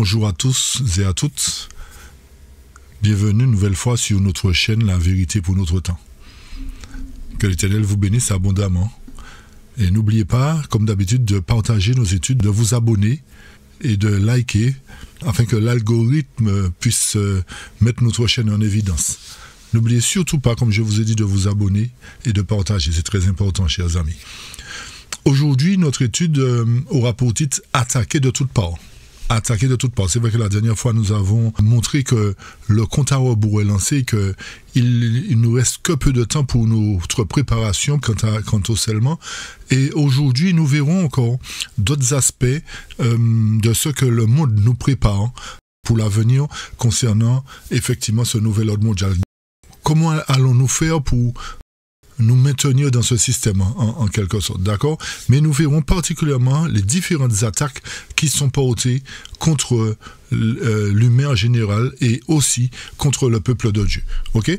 Bonjour à tous et à toutes. Bienvenue une nouvelle fois sur notre chaîne La Vérité pour notre temps. Que l'Éternel vous bénisse abondamment. Et n'oubliez pas, comme d'habitude, de partager nos études, de vous abonner et de liker afin que l'algorithme puisse mettre notre chaîne en évidence. N'oubliez surtout pas, comme je vous ai dit, de vous abonner et de partager. C'est très important, chers amis. Aujourd'hui, notre étude aura pour titre « Attaquer de toutes parts ». Attaquer de toutes parts. C'est vrai que la dernière fois, nous avons montré que le compte à rebours est lancé et qu'il nous reste que peu de temps pour notre préparation quant au scellement. Et aujourd'hui, nous verrons encore d'autres aspects de ce que le monde nous prépare pour l'avenir concernant effectivement ce nouvel ordre mondial. Comment allons-nous faire pour nous maintenir dans ce système en quelque sorte, d'accord? Mais nous verrons particulièrement les différentes attaques qui sont portées contre l'humain en général et aussi contre le peuple de Dieu, ok?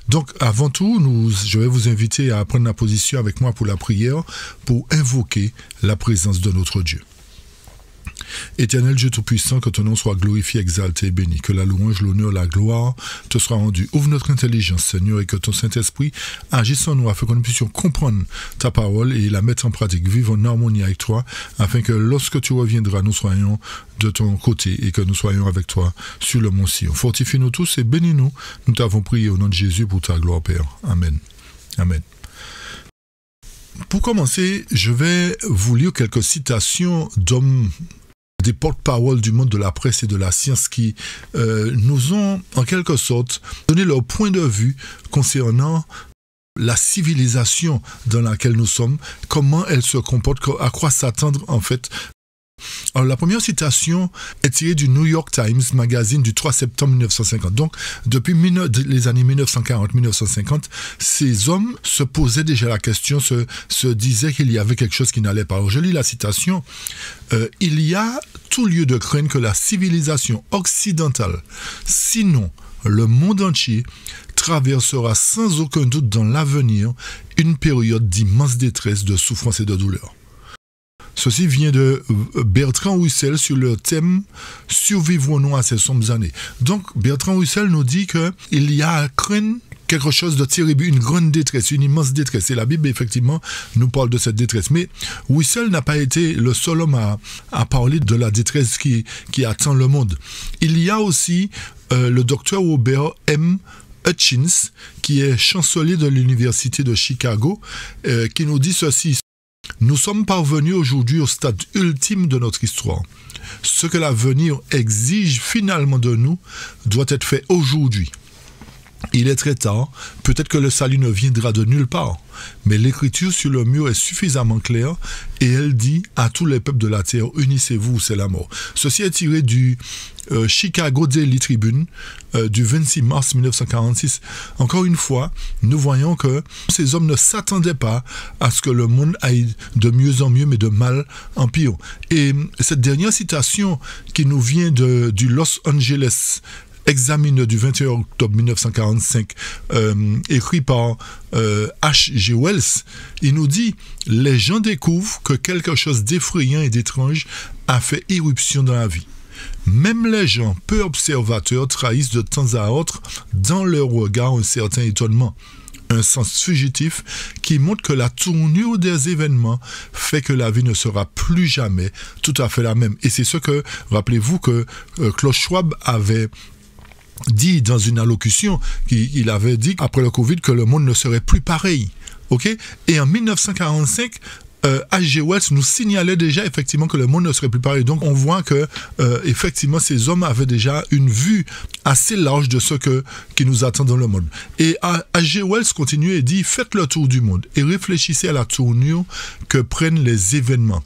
Donc avant tout, je vais vous inviter à prendre la position avec moi pour la prière, pour invoquer la présence de notre Dieu. Éternel Dieu Tout-Puissant, que ton nom soit glorifié, exalté et béni, que la louange, l'honneur, la gloire te soient rendus. Ouvre notre intelligence, Seigneur, et que ton Saint-Esprit agisse en nous afin que nous puissions comprendre ta parole et la mettre en pratique, vivre en harmonie avec toi, afin que lorsque tu reviendras, nous soyons de ton côté et que nous soyons avec toi sur le mont Sion. Fortifie-nous tous et bénis-nous. Nous t'avons prié au nom de Jésus pour ta gloire, Père. Amen. Amen. Pour commencer, je vais vous lire quelques citations d'hommes, des porte-paroles du monde de la presse et de la science qui nous ont, en quelque sorte, donné leur point de vue concernant la civilisation dans laquelle nous sommes, comment elle se comporte, à quoi s'attendre en fait. Alors, la première citation est tirée du New York Times Magazine du 3 septembre 1950. Donc, depuis les années 1940-1950, ces hommes se posaient déjà la question, se disaient qu'il y avait quelque chose qui n'allait pas. Alors, je lis la citation. Il y a tout lieu de craindre que la civilisation occidentale, sinon le monde entier, traversera sans aucun doute dans l'avenir une période d'immense détresse, de souffrance et de douleur. Ceci vient de Bertrand Russell sur le thème « Survivrons-nous à ces sombres années ?» Donc, Bertrand Russell nous dit qu'il y a à craindre quelque chose de terrible, une grande détresse, une immense détresse. Et la Bible, effectivement, nous parle de cette détresse. Mais Russell n'a pas été le seul homme à parler de la détresse qui attend le monde. Il y a aussi le docteur Robert M. Hutchins, qui est chancelier de l'Université de Chicago, qui nous dit ceci. Nous sommes parvenus aujourd'hui au stade ultime de notre histoire. Ce que l'avenir exige finalement de nous doit être fait aujourd'hui. Il est très tard, peut-être que le salut ne viendra de nulle part, mais l'écriture sur le mur est suffisamment claire et elle dit à tous les peuples de la terre, unissez-vous ou c'est la mort. Ceci est tiré du Chicago Daily Tribune du 26 mars 1946. Encore une fois, nous voyons que ces hommes ne s'attendaient pas à ce que le monde aille de mieux en mieux, mais de mal en pire. Et cette dernière citation qui nous vient du Los Angeles Examiner du 21 octobre 1945, écrit par H.G. Wells, il nous dit « Les gens découvrent que quelque chose d'effrayant et d'étrange a fait irruption dans la vie. Même les gens peu observateurs trahissent de temps à autre dans leur regard un certain étonnement. Un sens fugitif qui montre que la tournure des événements fait que la vie ne sera plus jamais tout à fait la même. » Et c'est ce que, rappelez-vous que Klaus Schwab avait dit dans une allocution, il avait dit après le Covid que le monde ne serait plus pareil. Okay? Et en 1945, H.G. Wells nous signalait déjà effectivement que le monde ne serait plus pareil. Donc on voit que effectivement ces hommes avaient déjà une vue assez large de ce qui nous attend dans le monde. Et H.G. Wells continue et dit « Faites le tour du monde et réfléchissez à la tournure que prennent les événements.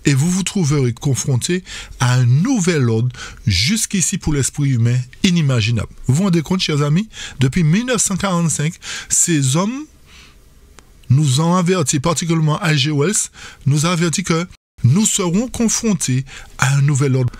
Et vous vous trouverez confronté à un nouvel ordre, jusqu'ici pour l'esprit humain, inimaginable. » Vous vous rendez compte, chers amis? Depuis 1945, ces hommes nous ont averti, particulièrement H.G. Wells, nous a averti que nous serons confrontés à un nouvel ordre.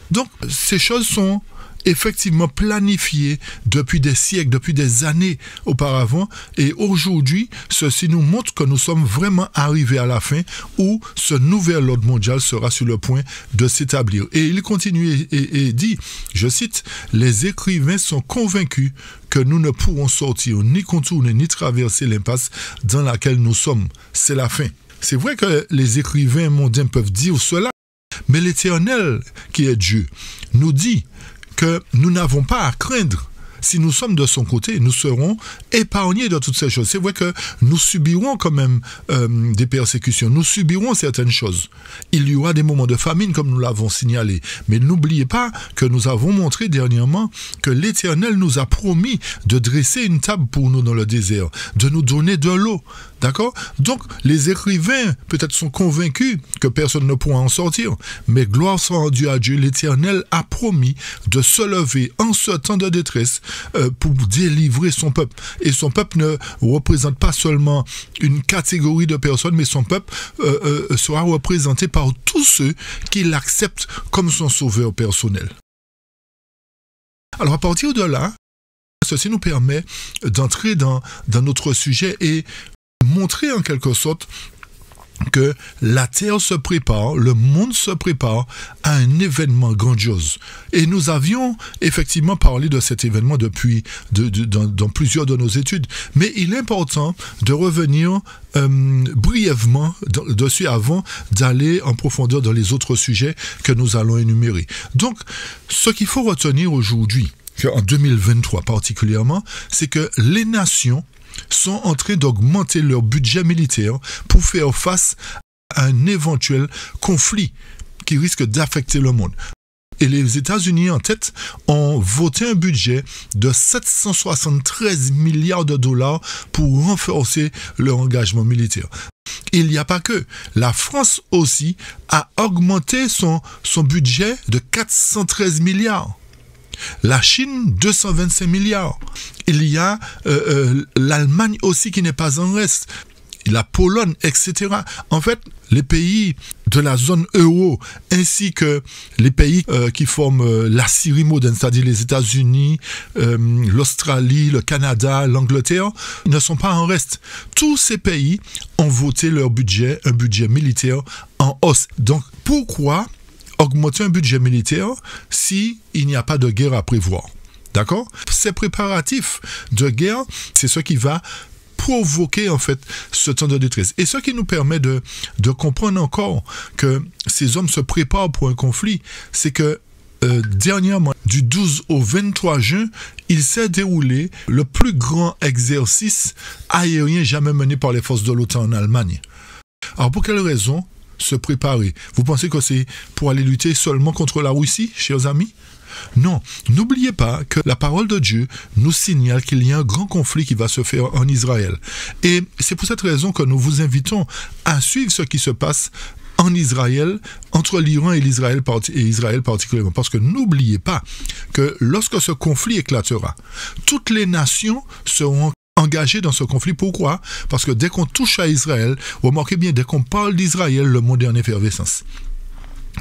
Donc, ces choses sont effectivement planifié depuis des siècles, depuis des années auparavant. Et aujourd'hui, ceci nous montre que nous sommes vraiment arrivés à la fin où ce nouvel ordre mondial sera sur le point de s'établir. Et il continue et dit, je cite, « Les écrivains sont convaincus que nous ne pourrons sortir, ni contourner, ni traverser l'impasse dans laquelle nous sommes. C'est la fin. » C'est vrai que les écrivains mondains peuvent dire cela, mais l'Éternel, qui est Dieu, nous dit que nous n'avons pas à craindre. Si nous sommes de son côté, nous serons épargnés de toutes ces choses. C'est vrai que nous subirons quand même des persécutions, nous subirons certaines choses. Il y aura des moments de famine comme nous l'avons signalé. Mais n'oubliez pas que nous avons montré dernièrement que l'Éternel nous a promis de dresser une table pour nous dans le désert, de nous donner de l'eau. D'accord? Donc, les écrivains peut-être sont convaincus que personne ne pourra en sortir. Mais gloire soit rendue à Dieu, l'Éternel a promis de se lever en ce temps de détresse pour délivrer son peuple. Et son peuple ne représente pas seulement une catégorie de personnes, mais son peuple sera représenté par tous ceux qui l'acceptent comme son sauveur personnel. Alors, à partir de là, ceci nous permet d'entrer dans notre sujet et montrer en quelque sorte que la terre se prépare, le monde se prépare à un événement grandiose. Et nous avions effectivement parlé de cet événement depuis dans plusieurs de nos études. Mais il est important de revenir brièvement dessus avant d'aller en profondeur dans les autres sujets que nous allons énumérer. Donc, ce qu'il faut retenir aujourd'hui, en 2023 particulièrement, c'est que les nations sont en train d'augmenter leur budget militaire pour faire face à un éventuel conflit qui risque d'affecter le monde. Et les États-Unis en tête ont voté un budget de 773 milliards de dollars pour renforcer leur engagement militaire. Il n'y a pas que. La France aussi a augmenté son budget de 413 milliards. La Chine, 225 milliards. Il y a l'Allemagne aussi qui n'est pas en reste. La Pologne, etc. En fait, les pays de la zone euro, ainsi que les pays qui forment la Syrie moderne, c'est-à-dire les États-Unis, l'Australie, le Canada, l'Angleterre, ne sont pas en reste. Tous ces pays ont voté leur budget, un budget militaire en hausse. Donc, pourquoi augmenter un budget militaire s'il n'y a pas de guerre à prévoir? D'accord? Ces préparatifs de guerre, c'est ce qui va provoquer en fait ce temps de détresse. Et ce qui nous permet de comprendre encore que ces hommes se préparent pour un conflit, c'est que dernièrement, du 12 au 23 juin, il s'est déroulé le plus grand exercice aérien jamais mené par les forces de l'OTAN en Allemagne. Alors pour quelle raison se préparer? Vous pensez que c'est pour aller lutter seulement contre la Russie, chers amis? Non, n'oubliez pas que la parole de Dieu nous signale qu'il y a un grand conflit qui va se faire en Israël. Et c'est pour cette raison que nous vous invitons à suivre ce qui se passe en Israël, entre l'Iran et Israël particulièrement. Parce que n'oubliez pas que lorsque ce conflit éclatera, toutes les nations seront engagés dans ce conflit. Pourquoi? Parce que dès qu'on touche à Israël, remarquez bien, dès qu'on parle d'Israël, le monde est en effervescence.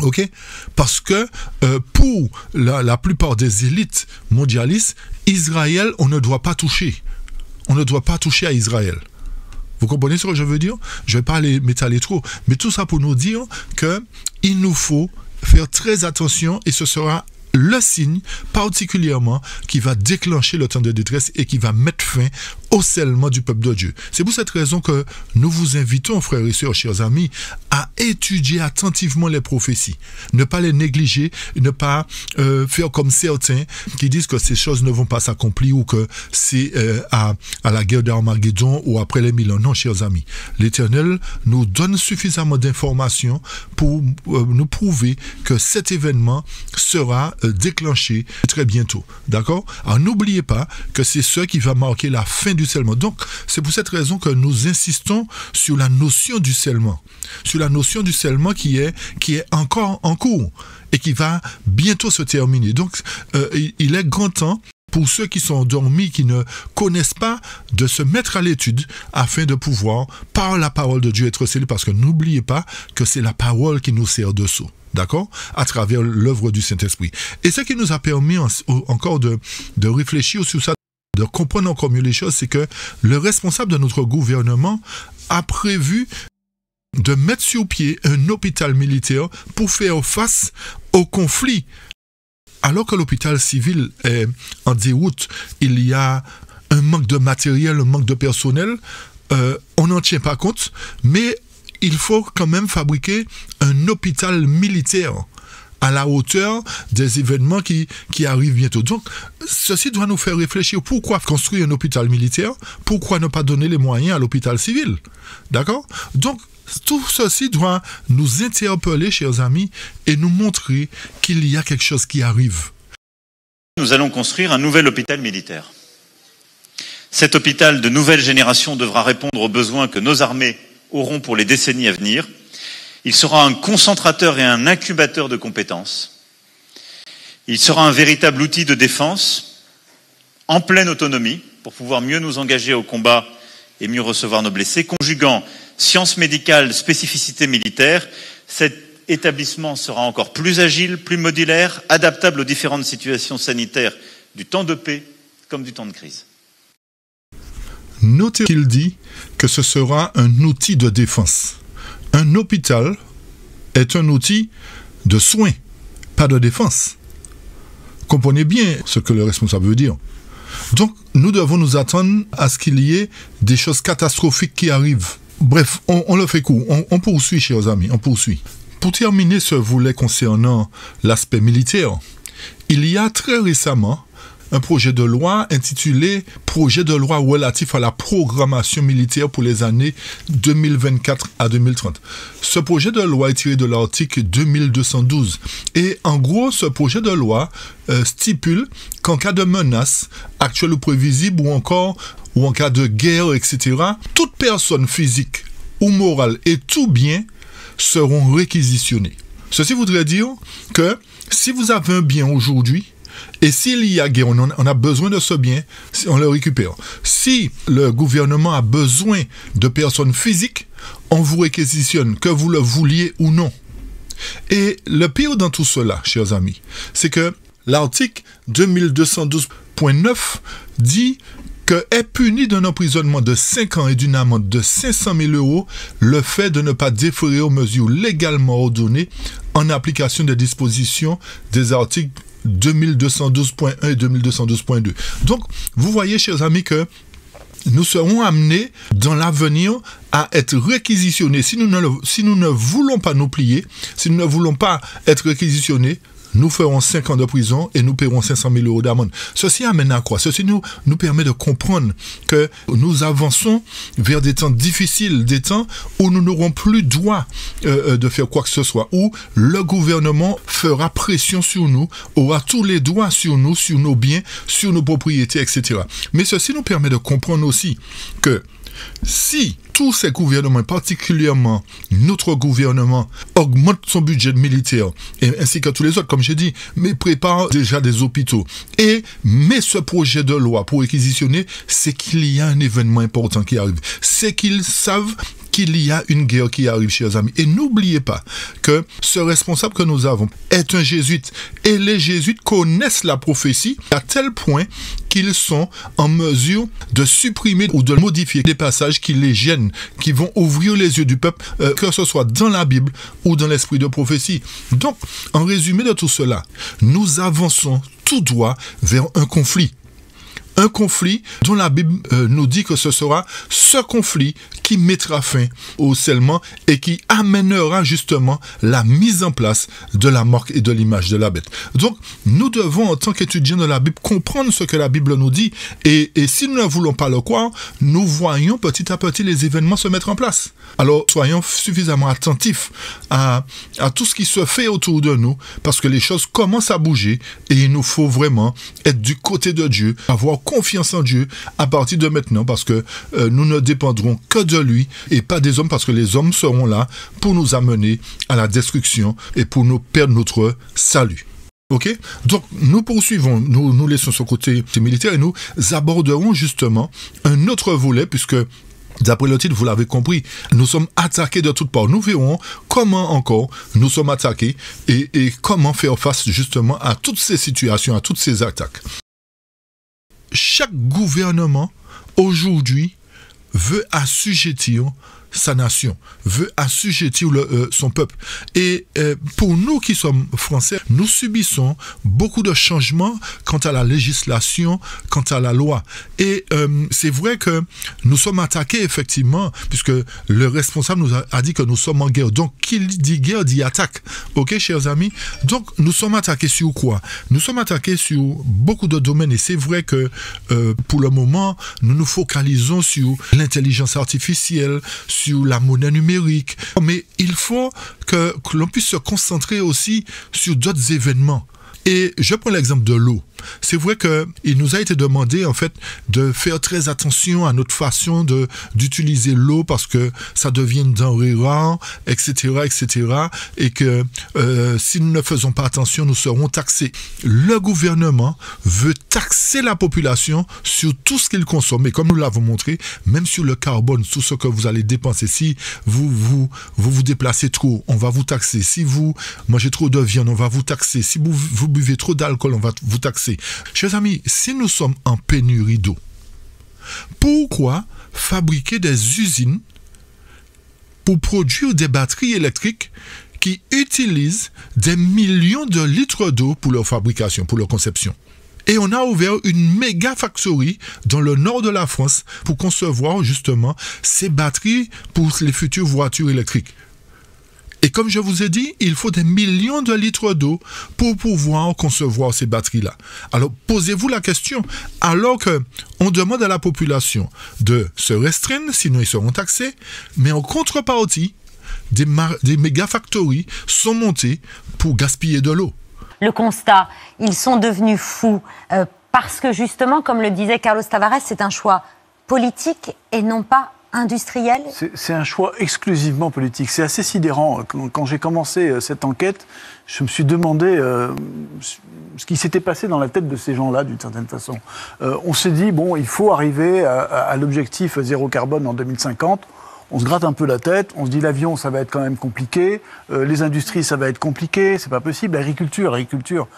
Ok? Parce que pour la plupart des élites mondialistes, Israël, on ne doit pas toucher. On ne doit pas toucher à Israël. Vous comprenez ce que je veux dire? Je ne vais pas m'étaler trop, mais tout ça pour nous dire qu'il nous faut faire très attention et ce sera le signe particulièrement qui va déclencher le temps de détresse et qui va mettre fin au scellement du peuple de Dieu. C'est pour cette raison que nous vous invitons, frères et sœurs, chers amis, à étudier attentivement les prophéties. Ne pas les négliger, ne pas faire comme certains qui disent que ces choses ne vont pas s'accomplir ou que c'est à la guerre d'Armageddon ou après les 1000 ans. Non, chers amis. L'Éternel nous donne suffisamment d'informations pour nous prouver que cet événement sera déclenché très bientôt. D'accord? Alors n'oubliez pas que c'est ce qui va marquer la fin du scellement. Donc, c'est pour cette raison que nous insistons sur la notion du scellement. Sur la notion du scellement qui est encore en cours et qui va bientôt se terminer. Donc, il est grand temps pour ceux qui sont endormis, qui ne connaissent pas, de se mettre à l'étude afin de pouvoir, par la parole de Dieu, être scellés, parce que n'oubliez pas que c'est la parole qui nous sert de sceau. D'accord? À travers l'œuvre du Saint-Esprit. Et ce qui nous a permis encore de réfléchir sur ça, de comprendre encore mieux les choses, c'est que le responsable de notre gouvernement a prévu de mettre sur pied un hôpital militaire pour faire face au conflit. Alors que l'hôpital civil est en déroute, il y a un manque de matériel, un manque de personnel, on n'en tient pas compte, mais il faut quand même fabriquer un hôpital militaire à la hauteur des événements qui arrivent bientôt. Donc, ceci doit nous faire réfléchir. Pourquoi construire un hôpital militaire? Pourquoi ne pas donner les moyens à l'hôpital civil? D'accord? Donc, tout ceci doit nous interpeller, chers amis, et nous montrer qu'il y a quelque chose qui arrive. Nous allons construire un nouvel hôpital militaire. Cet hôpital de nouvelle génération devra répondre aux besoins que nos armées auront pour les décennies à venir. Il sera un concentrateur et un incubateur de compétences. Il sera un véritable outil de défense en pleine autonomie pour pouvoir mieux nous engager au combat et mieux recevoir nos blessés. Conjuguant sciences médicales, spécificités militaires, cet établissement sera encore plus agile, plus modulaire, adaptable aux différentes situations sanitaires du temps de paix comme du temps de crise. Notez qu'il dit que ce sera un outil de défense. Un hôpital est un outil de soins, pas de défense. Comprenez bien ce que le responsable veut dire. Donc, nous devons nous attendre à ce qu'il y ait des choses catastrophiques qui arrivent. Bref, on le fait court. On poursuit, chers amis, on poursuit. Pour terminer ce volet concernant l'aspect militaire, il y a très récemment un projet de loi intitulé « Projet de loi relatif à la programmation militaire pour les années 2024 à 2030 ». Ce projet de loi est tiré de l'article 2212. Et en gros, ce projet de loi stipule qu'en cas de menace actuelle ou prévisible ou en cas de guerre, etc., toute personne physique ou morale et tout bien seront réquisitionnés. Ceci voudrait dire que si vous avez un bien aujourd'hui, et s'il y a guerre, on a besoin de ce bien, on le récupère. Si le gouvernement a besoin de personnes physiques, on vous réquisitionne, que vous le vouliez ou non. Et le pire dans tout cela, chers amis, c'est que l'article 2212.9 dit que est puni d'un emprisonnement de 5 ans et d'une amende de 500 000 € le fait de ne pas déférer aux mesures légalement ordonnées en application des dispositions des articles 2212.1 et 2212.2. Donc, vous voyez, chers amis, que nous serons amenés dans l'avenir à être réquisitionnés. Si nous ne voulons pas nous plier, si nous ne voulons pas être réquisitionnés, nous ferons 5 ans de prison et nous paierons 500 000 € d'amende. Ceci amène à quoi? Ceci nous permet de comprendre que nous avançons vers des temps difficiles, des temps où nous n'aurons plus droit de faire quoi que ce soit, où le gouvernement fera pression sur nous, aura tous les droits sur nous, sur nos biens, sur nos propriétés, etc. Mais ceci nous permet de comprendre aussi que si tous ces gouvernements, particulièrement notre gouvernement, augmentent son budget militaire, ainsi que tous les autres, comme j'ai dit, mais prépare déjà des hôpitaux, et met ce projet de loi pour réquisitionner, c'est qu'il y a un événement important qui arrive. C'est qu'ils savent qu'il y a une guerre qui arrive, chers amis. Et n'oubliez pas que ce responsable que nous avons est un jésuite. Et les jésuites connaissent la prophétie à tel point qu'ils sont en mesure de supprimer ou de modifier des passages qui les gênent, qui vont ouvrir les yeux du peuple, que ce soit dans la Bible ou dans l'esprit de prophétie. Donc, en résumé de tout cela, nous avançons tout droit vers un conflit. Un conflit dont la Bible nous dit que ce sera ce conflit qui mettra fin au scellement et qui amènera justement la mise en place de la marque et de l'image de la bête. Donc, nous devons, en tant qu'étudiants de la Bible, comprendre ce que la Bible nous dit. Et si nous ne voulons pas le croire, nous voyons petit à petit les événements se mettre en place. Alors, soyons suffisamment attentifs à tout ce qui se fait autour de nous, parce que les choses commencent à bouger et il nous faut vraiment être du côté de Dieu, avoir confiance en Dieu à partir de maintenant, parce que nous ne dépendrons que de lui et pas des hommes, parce que les hommes seront là pour nous amener à la destruction et pour nous perdre notre salut. Ok, donc nous poursuivons, nous laissons ce côté militaire et nous aborderons justement un autre volet puisque d'après le titre, vous l'avez compris, nous sommes attaqués de toutes parts. Nous verrons comment encore nous sommes attaqués et comment faire face justement à toutes ces situations, à toutes ces attaques. Chaque gouvernement aujourd'hui veut assujettir sa nation, veut assujettir son peuple. Et pour nous qui sommes français, nous subissons beaucoup de changements quant à la législation, quant à la loi. Et c'est vrai que nous sommes attaqués effectivement, puisque le responsable nous a dit que nous sommes en guerre. Donc, qui dit guerre dit attaque. Ok, chers amis? Donc, nous sommes attaqués sur quoi? Nous sommes attaqués sur beaucoup de domaines. Et c'est vrai que pour le moment, nous nous focalisons sur l'intelligence artificielle, sur la monnaie numérique. Mais il faut que l'on puisse se concentrer aussi sur d'autres événements. Et je prends l'exemple de l'eau. C'est vrai qu'il nous a été demandé en fait de faire très attention à notre façon d'utiliser l'eau parce que ça devient une denrée rare, etc., etc. Et que si nous ne faisons pas attention, nous serons taxés. Le gouvernement veut taxer la population sur tout ce qu'il consomme. Et comme nous l'avons montré, même sur le carbone, tout ce que vous allez dépenser. Si vous déplacez trop, on va vous taxer. Si vous mangez trop de viande, on va vous taxer. Si vous buvez trop d'alcool, on va vous taxer. Chers amis, si nous sommes en pénurie d'eau, pourquoi fabriquer des usines pour produire des batteries électriques qui utilisent des millions de litres d'eau pour leur fabrication, pour leur conception? Et on a ouvert une méga factory dans le nord de la France pour concevoir justement ces batteries pour les futures voitures électriques. Et comme je vous ai dit, il faut des millions de litres d'eau pour pouvoir concevoir ces batteries-là. Alors, posez-vous la question. Alors qu'on demande à la population de se restreindre, sinon ils seront taxés, mais en contrepartie, des méga factories sont montées pour gaspiller de l'eau. Le constat, ils sont devenus fous parce que justement, comme le disait Carlos Tavares, c'est un choix politique et non pas industriel. C'est un choix exclusivement politique. C'est assez sidérant. Quand j'ai commencé cette enquête, je me suis demandé ce qui s'était passé dans la tête de ces gens-là, d'une certaine façon. On s'est dit, bon, il faut arriver à l'objectif zéro carbone en 2050. On se gratte un peu la tête, on se dit l'avion, ça va être quand même compliqué, les industries, ça va être compliqué, c'est pas possible. L'agriculture,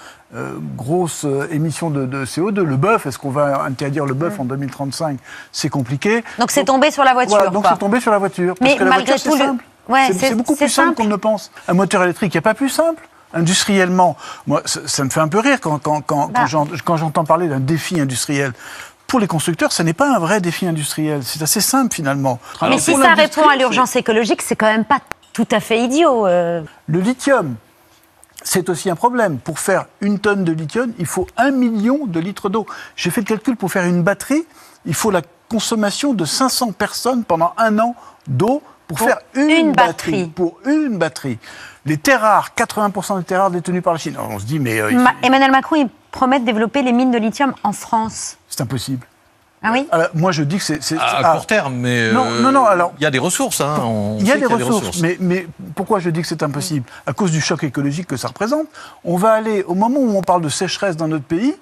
grosse émission de CO2. Le bœuf, est-ce qu'on va interdire le bœuf en 2035? C'est compliqué. Donc c'est tombé sur la voiture. Voilà, donc c'est tombé sur la voiture. Parce mais que la voiture, c'est simple. Ouais, c'est beaucoup plus simple qu'on ne le pense. Un moteur électrique, il n'y a pas plus simple. Industriellement, moi, ça me fait un peu rire quand j'entends parler d'un défi industriel. Pour les constructeurs, ce n'est pas un vrai défi industriel. C'est assez simple, finalement. Mais si ça répond à l'urgence écologique, c'est quand même pas tout à fait idiot. Le lithium, c'est aussi un problème. Pour faire 1 tonne de lithium, il faut 1 million de litres d'eau. J'ai fait le calcul, pour faire une batterie, il faut la consommation de 500 personnes pendant 1 an d'eau pour faire une batterie. Pour une batterie. Les terres rares, 80% des terres rares détenues par la Chine. Alors on se dit, mais... Emmanuel Macron, il promet de développer les mines de lithium en France. C'est impossible. Ah oui? Alors, moi, je dis que c'est à court terme, mais non, alors, il y a des ressources. Il y a des ressources, mais pourquoi je dis que c'est impossible? À cause du choc écologique que ça représente. On va aller, au moment où on parle de sécheresse dans notre pays,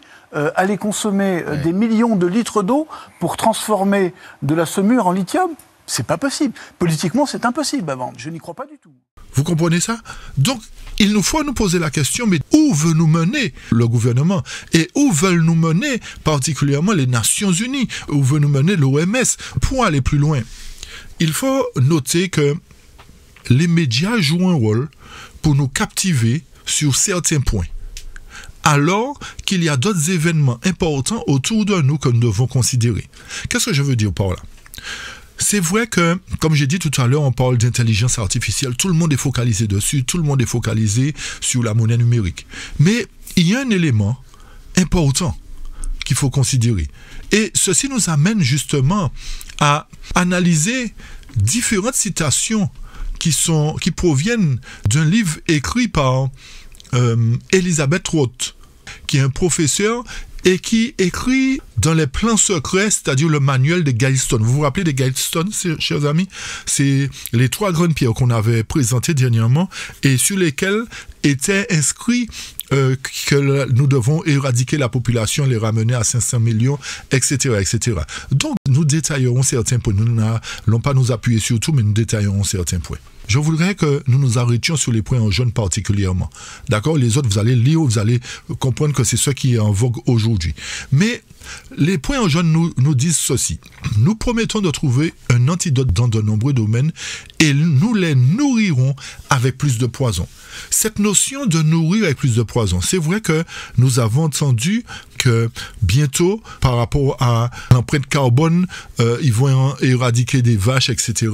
aller consommer des millions de litres d'eau pour transformer de la saumure en lithium. C'est pas possible. Politiquement, c'est impossible à vendre. Je n'y crois pas du tout. Vous comprenez ça? Donc, il nous faut nous poser la question, mais où veut nous mener le gouvernement? Et où veulent nous mener particulièrement les Nations Unies? Où veut nous mener l'OMS? Pour aller plus loin, il faut noter que les médias jouent un rôle pour nous captiver sur certains points, alors qu'il y a d'autres événements importants autour de nous que nous devons considérer. Qu'est-ce que je veux dire par là? C'est vrai que, comme j'ai dit tout à l'heure, on parle d'intelligence artificielle. Tout le monde est focalisé dessus. Tout le monde est focalisé sur la monnaie numérique. Mais il y a un élément important qu'il faut considérer. Et ceci nous amène justement à analyser différentes citations qui proviennent d'un livre écrit par Elisabeth Roth, qui est un professeur et qui écrit dans les plans secrets, c'est-à-dire le manuel des Guidestones. Vous vous rappelez des Guidestones, chers amis? C'est les 3 grandes pierres qu'on avait présentées dernièrement et sur lesquelles était inscrit que nous devons éradiquer la population, les ramener à 500 millions, etc., etc. Donc, nous détaillerons certains points. Nous n'allons pas nous appuyer sur tout, mais nous détaillerons certains points. Je voudrais que nous nous arrêtions sur les points en jaune particulièrement. D'accord? Les autres, vous allez lire, vous allez comprendre que c'est ce qui est en vogue aujourd'hui. Mais les points en jaune nous disent ceci. Nous promettons de trouver un antidote dans de nombreux domaines et nous les nourrirons avec plus de poison. Cette notion de nourrir avec plus de poison, c'est vrai que nous avons entendu que bientôt, par rapport à l'empreinte carbone, ils vont éradiquer des vaches, etc.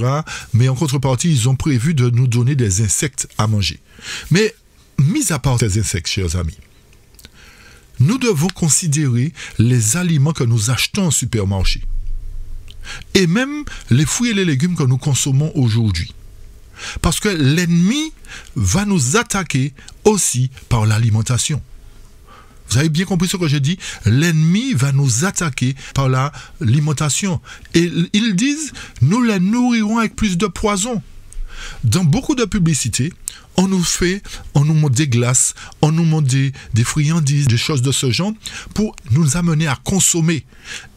Mais en contrepartie, ils ont prévu de nous donner des insectes à manger. Mais, mis à part ces insectes, chers amis, nous devons considérer les aliments que nous achetons au supermarché. Et même les fruits et les légumes que nous consommons aujourd'hui. Parce que l'ennemi va nous attaquer aussi par l'alimentation. Vous avez bien compris ce que j'ai dit? L'ennemi va nous attaquer par l'alimentation. Et ils disent, nous les nourrirons avec plus de poison. Dans beaucoup de publicités, on nous montre des glaces, on nous montre des friandises, des choses de ce genre, pour nous amener à consommer.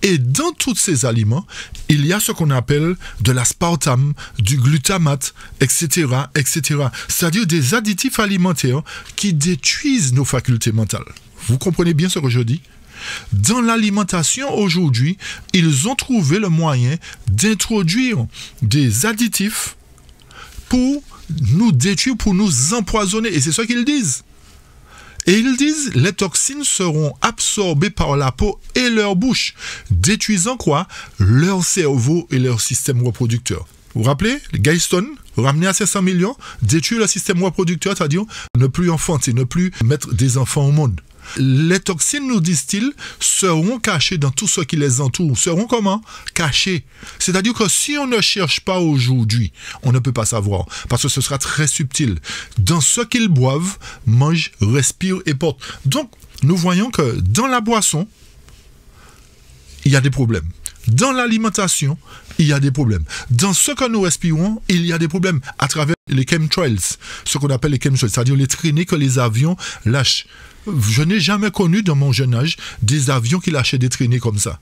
Et dans tous ces aliments, il y a ce qu'on appelle de l'aspartame, du glutamate, etc., etc. C'est-à-dire des additifs alimentaires qui détruisent nos facultés mentales. Vous comprenez bien ce que je dis? Dans l'alimentation aujourd'hui, ils ont trouvé le moyen d'introduire des additifs pour nous détruire, pour nous empoisonner. Et c'est ce qu'ils disent. Et ils disent, les toxines seront absorbées par la peau et leur bouche, détruisant quoi? Leur cerveau et leur système reproducteur. Vous vous rappelez? Les Guidestones, ramener à 500 millions, détruire le système reproducteur, c'est-à-dire ne plus enfanter, ne plus mettre des enfants au monde. Les toxines, nous disent-ils, seront cachées dans tout ce qui les entoure. Seront comment? Cachées. C'est-à-dire que si on ne cherche pas aujourd'hui, on ne peut pas savoir. Parce que ce sera très subtil. Dans ce qu'ils boivent, mangent, respirent et portent. Donc, nous voyons que dans la boisson, il y a des problèmes. Dans l'alimentation, il y a des problèmes. Dans ce que nous respirons, il y a des problèmes à travers les chemtrails, ce qu'on appelle les chemtrails, c'est-à-dire les traînées que les avions lâchent. Je n'ai jamais connu dans mon jeune âge des avions qui lâchaient des traînées comme ça.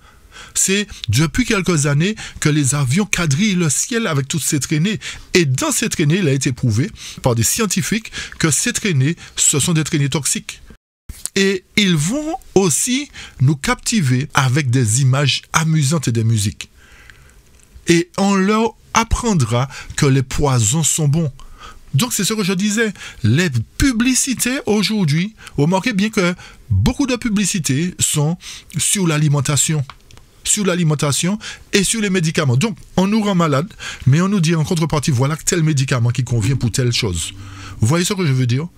C'est depuis quelques années que les avions quadrillent le ciel avec toutes ces traînées. Et dans ces traînées, il a été prouvé par des scientifiques que ces traînées, ce sont des traînées toxiques. Et ils vont aussi nous captiver avec des images amusantes et des musiques. Et on leur apprendra que les poisons sont bons. Donc c'est ce que je disais, les publicités aujourd'hui, remarquez bien que beaucoup de publicités sont sur l'alimentation et sur les médicaments. Donc on nous rend malade, mais on nous dit en contrepartie, voilà tel médicament qui convient pour telle chose. Vous voyez ce que je veux dire?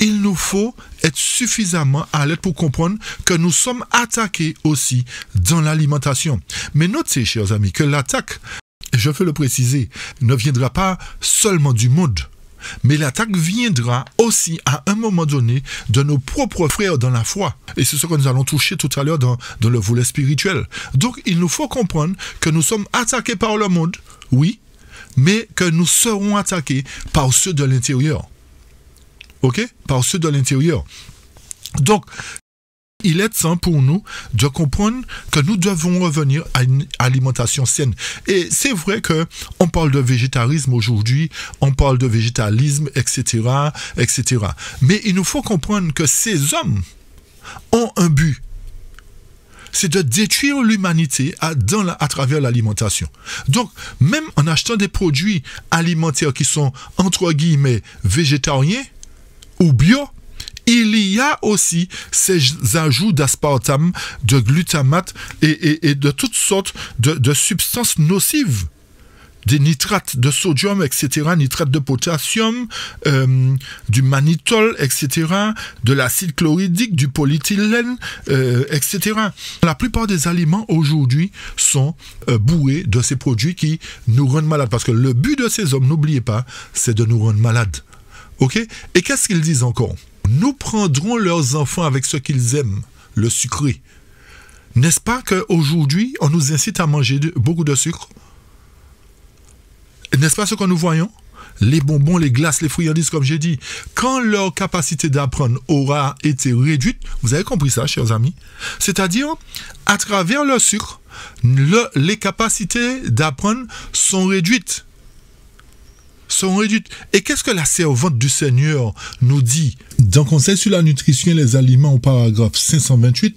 Il nous faut être suffisamment alerte pour comprendre que nous sommes attaqués aussi dans l'alimentation. Mais notez, chers amis, que l'attaque, je veux le préciser, ne viendra pas seulement du monde. Mais l'attaque viendra aussi à un moment donné de nos propres frères dans la foi. Et c'est ce que nous allons toucher tout à l'heure dans le volet spirituel. Donc il nous faut comprendre que nous sommes attaqués par le monde, oui, mais que nous serons attaqués par ceux de l'intérieur. Ok? Par ceux de l'intérieur. Donc, il est temps pour nous de comprendre que nous devons revenir à une alimentation saine. Et c'est vrai qu'on parle de végétarisme aujourd'hui, on parle de végétalisme, etc., etc. Mais il nous faut comprendre que ces hommes ont un but. C'est de détruire l'humanité à travers l'alimentation. Donc, même en achetant des produits alimentaires qui sont, entre guillemets, végétariens ou bio, il y a aussi ces ajouts d'aspartame, de glutamate et de toutes sortes de substances nocives. Des nitrates de sodium, etc., nitrates de potassium, du mannitol, etc., de l'acide chlorhydrique, du polyéthylène, etc. La plupart des aliments aujourd'hui sont bourrés de ces produits qui nous rendent malades. Parce que le but de ces hommes, n'oubliez pas, c'est de nous rendre malades. Ok? Et qu'est-ce qu'ils disent encore? Nous prendrons leurs enfants avec ce qu'ils aiment, le sucré. N'est-ce pas qu'aujourd'hui, on nous incite à manger beaucoup de sucre? N'est-ce pas ce que nous voyons? Les bonbons, les glaces, les friandises, comme j'ai dit, quand leur capacité d'apprendre aura été réduite, vous avez compris ça, chers amis? C'est-à-dire, à travers le sucre, les capacités d'apprendre sont réduites. Et qu'est-ce que la servante du Seigneur nous dit? Dans Conseil sur la nutrition et les aliments au paragraphe 528,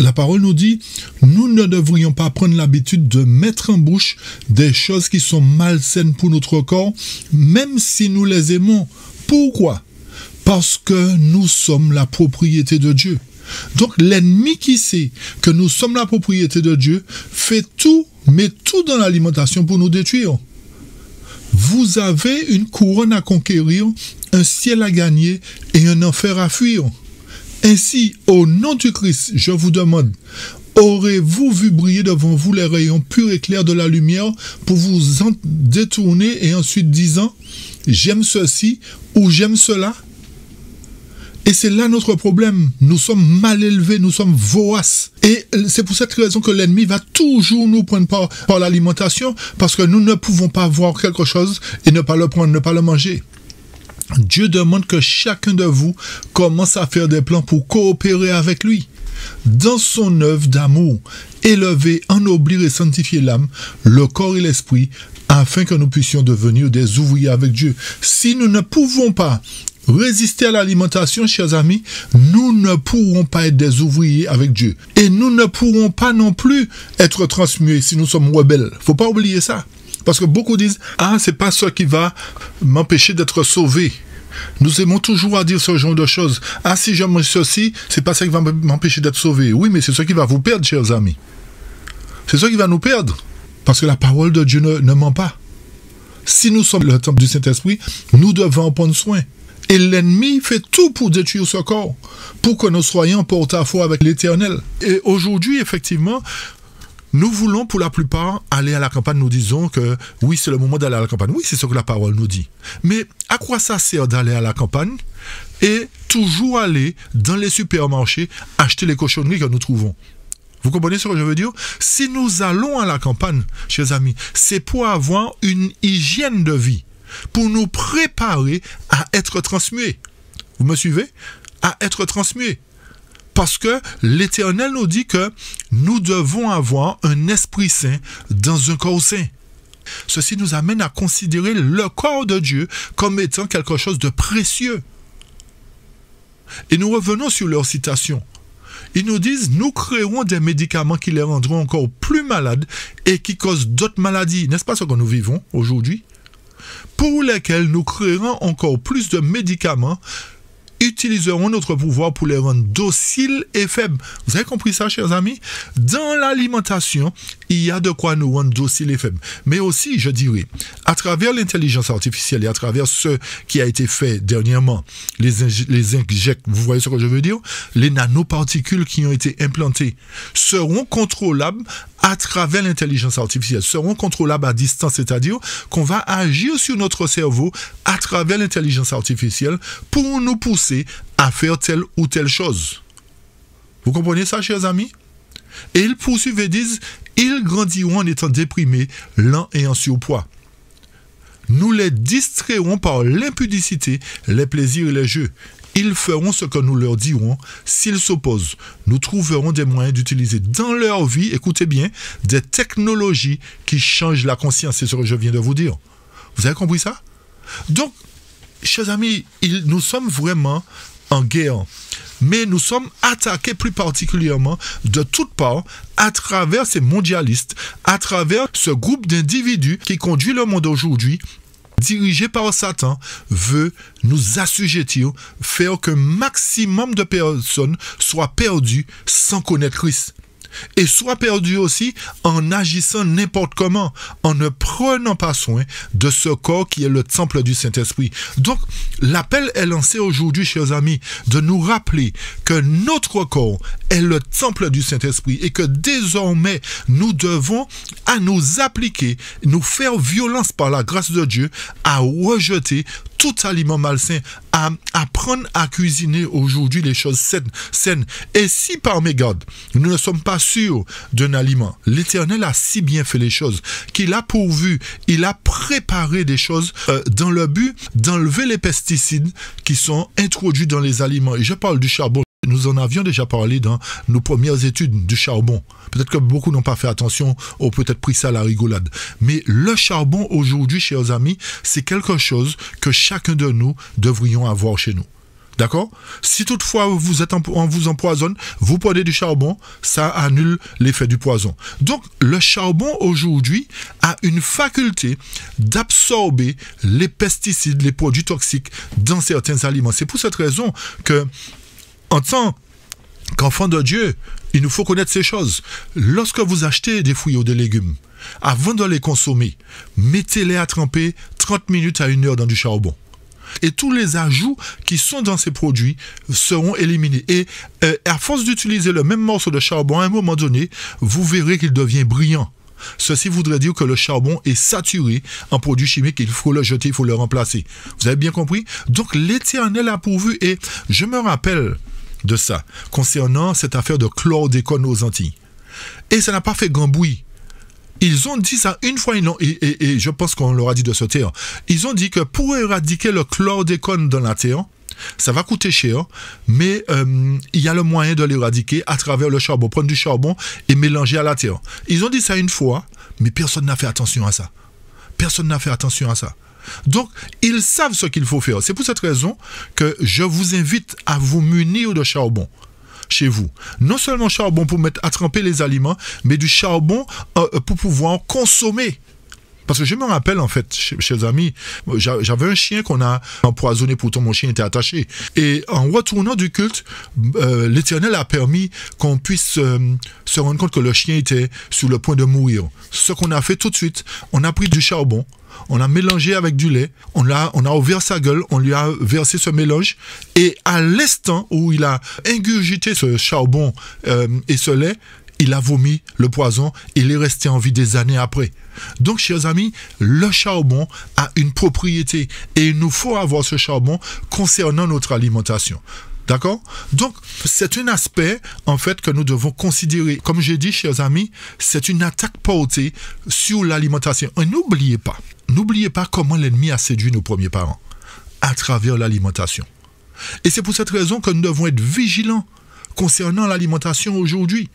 la parole nous dit, nous ne devrions pas prendre l'habitude de mettre en bouche des choses qui sont malsaines pour notre corps, même si nous les aimons. Pourquoi? Parce que nous sommes la propriété de Dieu. Donc l'ennemi qui sait que nous sommes la propriété de Dieu fait tout, met tout dans l'alimentation pour nous détruire. Vous avez une couronne à conquérir, un ciel à gagner et un enfer à fuir. Ainsi, au nom du Christ, je vous demande, aurez-vous vu briller devant vous les rayons purs et clairs de la lumière pour vous en détourner et ensuite disant, j'aime ceci ou j'aime cela? Et c'est là notre problème. Nous sommes mal élevés, nous sommes voraces. Et c'est pour cette raison que l'ennemi va toujours nous prendre par l'alimentation, parce que nous ne pouvons pas voir quelque chose et ne pas le prendre, ne pas le manger. Dieu demande que chacun de vous commence à faire des plans pour coopérer avec lui. Dans son œuvre d'amour, élever, ennoblir et sanctifier l'âme, le corps et l'esprit, afin que nous puissions devenir des ouvriers avec Dieu. Si nous ne pouvons pas résister à l'alimentation, chers amis, nous ne pourrons pas être des ouvriers avec Dieu. Et nous ne pourrons pas non plus être transmués si nous sommes rebelles. Faut pas oublier ça. Parce que beaucoup disent, c'est pas ça qui va m'empêcher d'être sauvé. Nous aimons toujours à dire ce genre de choses. Si j'aime ceci, c'est pas ça qui va m'empêcher d'être sauvé. Oui, mais c'est ça qui va vous perdre, chers amis. C'est ça qui va nous perdre. Parce que la parole de Dieu ne ment pas. Si nous sommes le temple du Saint-Esprit, nous devons en prendre soin. Et l'ennemi fait tout pour détruire ce corps, pour que nous soyons porte-à-faux avec l'Éternel. Et aujourd'hui, effectivement, nous voulons pour la plupart aller à la campagne. Nous disons que oui, c'est le moment d'aller à la campagne. Oui, c'est ce que la parole nous dit. Mais à quoi ça sert d'aller à la campagne et toujours aller dans les supermarchés acheter les cochonneries que nous trouvons? Vous comprenez ce que je veux dire? Si nous allons à la campagne, chers amis, c'est pour avoir une hygiène de vie, pour nous préparer à être transmués. Vous me suivez? À être transmués. Parce que l'Éternel nous dit que nous devons avoir un esprit saint dans un corps saint. Ceci nous amène à considérer le corps de Dieu comme étant quelque chose de précieux. Et nous revenons sur leur citation. Ils nous disent, nous créerons des médicaments qui les rendront encore plus malades et qui causent d'autres maladies. N'est-ce pas ce que nous vivons aujourd'hui? Pour lesquels nous créerons encore plus de médicaments, utiliserons notre pouvoir pour les rendre dociles et faibles. Vous avez compris ça, chers amis? Dans l'alimentation, il y a de quoi nous rendre dociles et faibles. Mais aussi, je dirais, à travers l'intelligence artificielle et à travers ce qui a été fait dernièrement, les injects, vous voyez ce que je veux dire? Les nanoparticules qui ont été implantées seront contrôlables à travers l'intelligence artificielle, seront contrôlables à distance, c'est-à-dire qu'on va agir sur notre cerveau à travers l'intelligence artificielle pour nous pousser à faire telle ou telle chose. Vous comprenez ça, chers amis? Et ils poursuivent et disent, ils grandiront en étant déprimés, lents et en surpoids. Nous les distrairons par l'impudicité, les plaisirs et les jeux. Ils feront ce que nous leur dirons. S'ils s'opposent, nous trouverons des moyens d'utiliser dans leur vie, écoutez bien, des technologies qui changent la conscience. C'est ce que je viens de vous dire. Vous avez compris ça? Donc, chers amis, nous sommes vraiment en guerre. Mais nous sommes attaqués plus particulièrement de toutes parts à travers ces mondialistes, à travers ce groupe d'individus qui conduit le monde aujourd'hui, dirigé par Satan, veut nous assujettir, faire qu'un maximum de personnes soient perdues sans connaître Christ. Et soient perdues aussi en agissant n'importe comment, en ne prenant pas soin de ce corps qui est le temple du Saint-Esprit. Donc, l'appel est lancé aujourd'hui, chers amis, de nous rappeler que notre corps est le temple du Saint-Esprit et que désormais, nous devons à nous appliquer, nous faire violence par la grâce de Dieu à rejeter tout aliment malsain, à apprendre à cuisiner aujourd'hui les choses saines. Et si par mégarde, nous ne sommes pas sûrs d'un aliment, l'Éternel a si bien fait les choses qu'il a pourvu, il a préparé des choses dans le but d'enlever les pesticides qui sont introduits dans les aliments. Et je parle du charbon. Nous en avions déjà parlé dans nos premières études du charbon. Peut-être que beaucoup n'ont pas fait attention ou peut-être pris ça à la rigolade. Mais le charbon aujourd'hui, chers amis, c'est quelque chose que chacun de nous devrions avoir chez nous. D'accord? Si toutefois on vous empoisonne, vous prenez du charbon, ça annule l'effet du poison. Donc le charbon aujourd'hui a une faculté d'absorber les pesticides, les produits toxiques dans certains aliments. C'est pour cette raison que en tant qu'enfant de Dieu, il nous faut connaître ces choses. Lorsque vous achetez des fruits ou des légumes, avant de les consommer, mettez-les à tremper 30 minutes à 1 heure dans du charbon. Et tous les ajouts qui sont dans ces produits seront éliminés. Et à force d'utiliser le même morceau de charbon, à un moment donné, vous verrez qu'il devient brillant. Ceci voudrait dire que le charbon est saturé en produits chimiques, il faut le jeter, il faut le remplacer. Vous avez bien compris? Donc l'Éternel a pourvu, et je me rappelle de ça, concernant cette affaire de chlordécone aux Antilles. Et ça n'a pas fait grand bruit. Ils ont dit ça une fois, et je pense qu'on leur a dit de se taire. Ils ont dit que pour éradiquer le chlordécone dans la terre, ça va coûter cher, mais il y a le moyen de l'éradiquer à travers le charbon. Prendre du charbon et mélanger à la terre. Ils ont dit ça une fois, mais personne n'a fait attention à ça. Personne n'a fait attention à ça. Donc, ils savent ce qu'il faut faire. C'est pour cette raison que je vous invite à vous munir de charbon chez vous. Non seulement charbon pour mettre à tremper les aliments, mais du charbon pour pouvoir consommer. Parce que je me rappelle, en fait, chers amis, j'avais un chien qu'on a empoisonné, pourtant mon chien était attaché. Et en retournant du culte, l'Éternel a permis qu'on puisse se rendre compte que le chien était sur le point de mourir. Ce qu'on a fait tout de suite, on a pris du charbon, on a mélangé avec du lait, on a ouvert sa gueule, on lui a versé ce mélange, et à l'instant où il a ingurgité ce charbon et ce lait, il a vomi le poison, il est resté en vie des années après. Donc, chers amis, le charbon a une propriété et il nous faut avoir ce charbon concernant notre alimentation. D'accord? Donc, c'est un aspect, en fait, que nous devons considérer. Comme j'ai dit, chers amis, c'est une attaque portée sur l'alimentation. Et n'oubliez pas comment l'ennemi a séduit nos premiers parents à travers l'alimentation. Et c'est pour cette raison que nous devons être vigilants concernant l'alimentation aujourd'hui.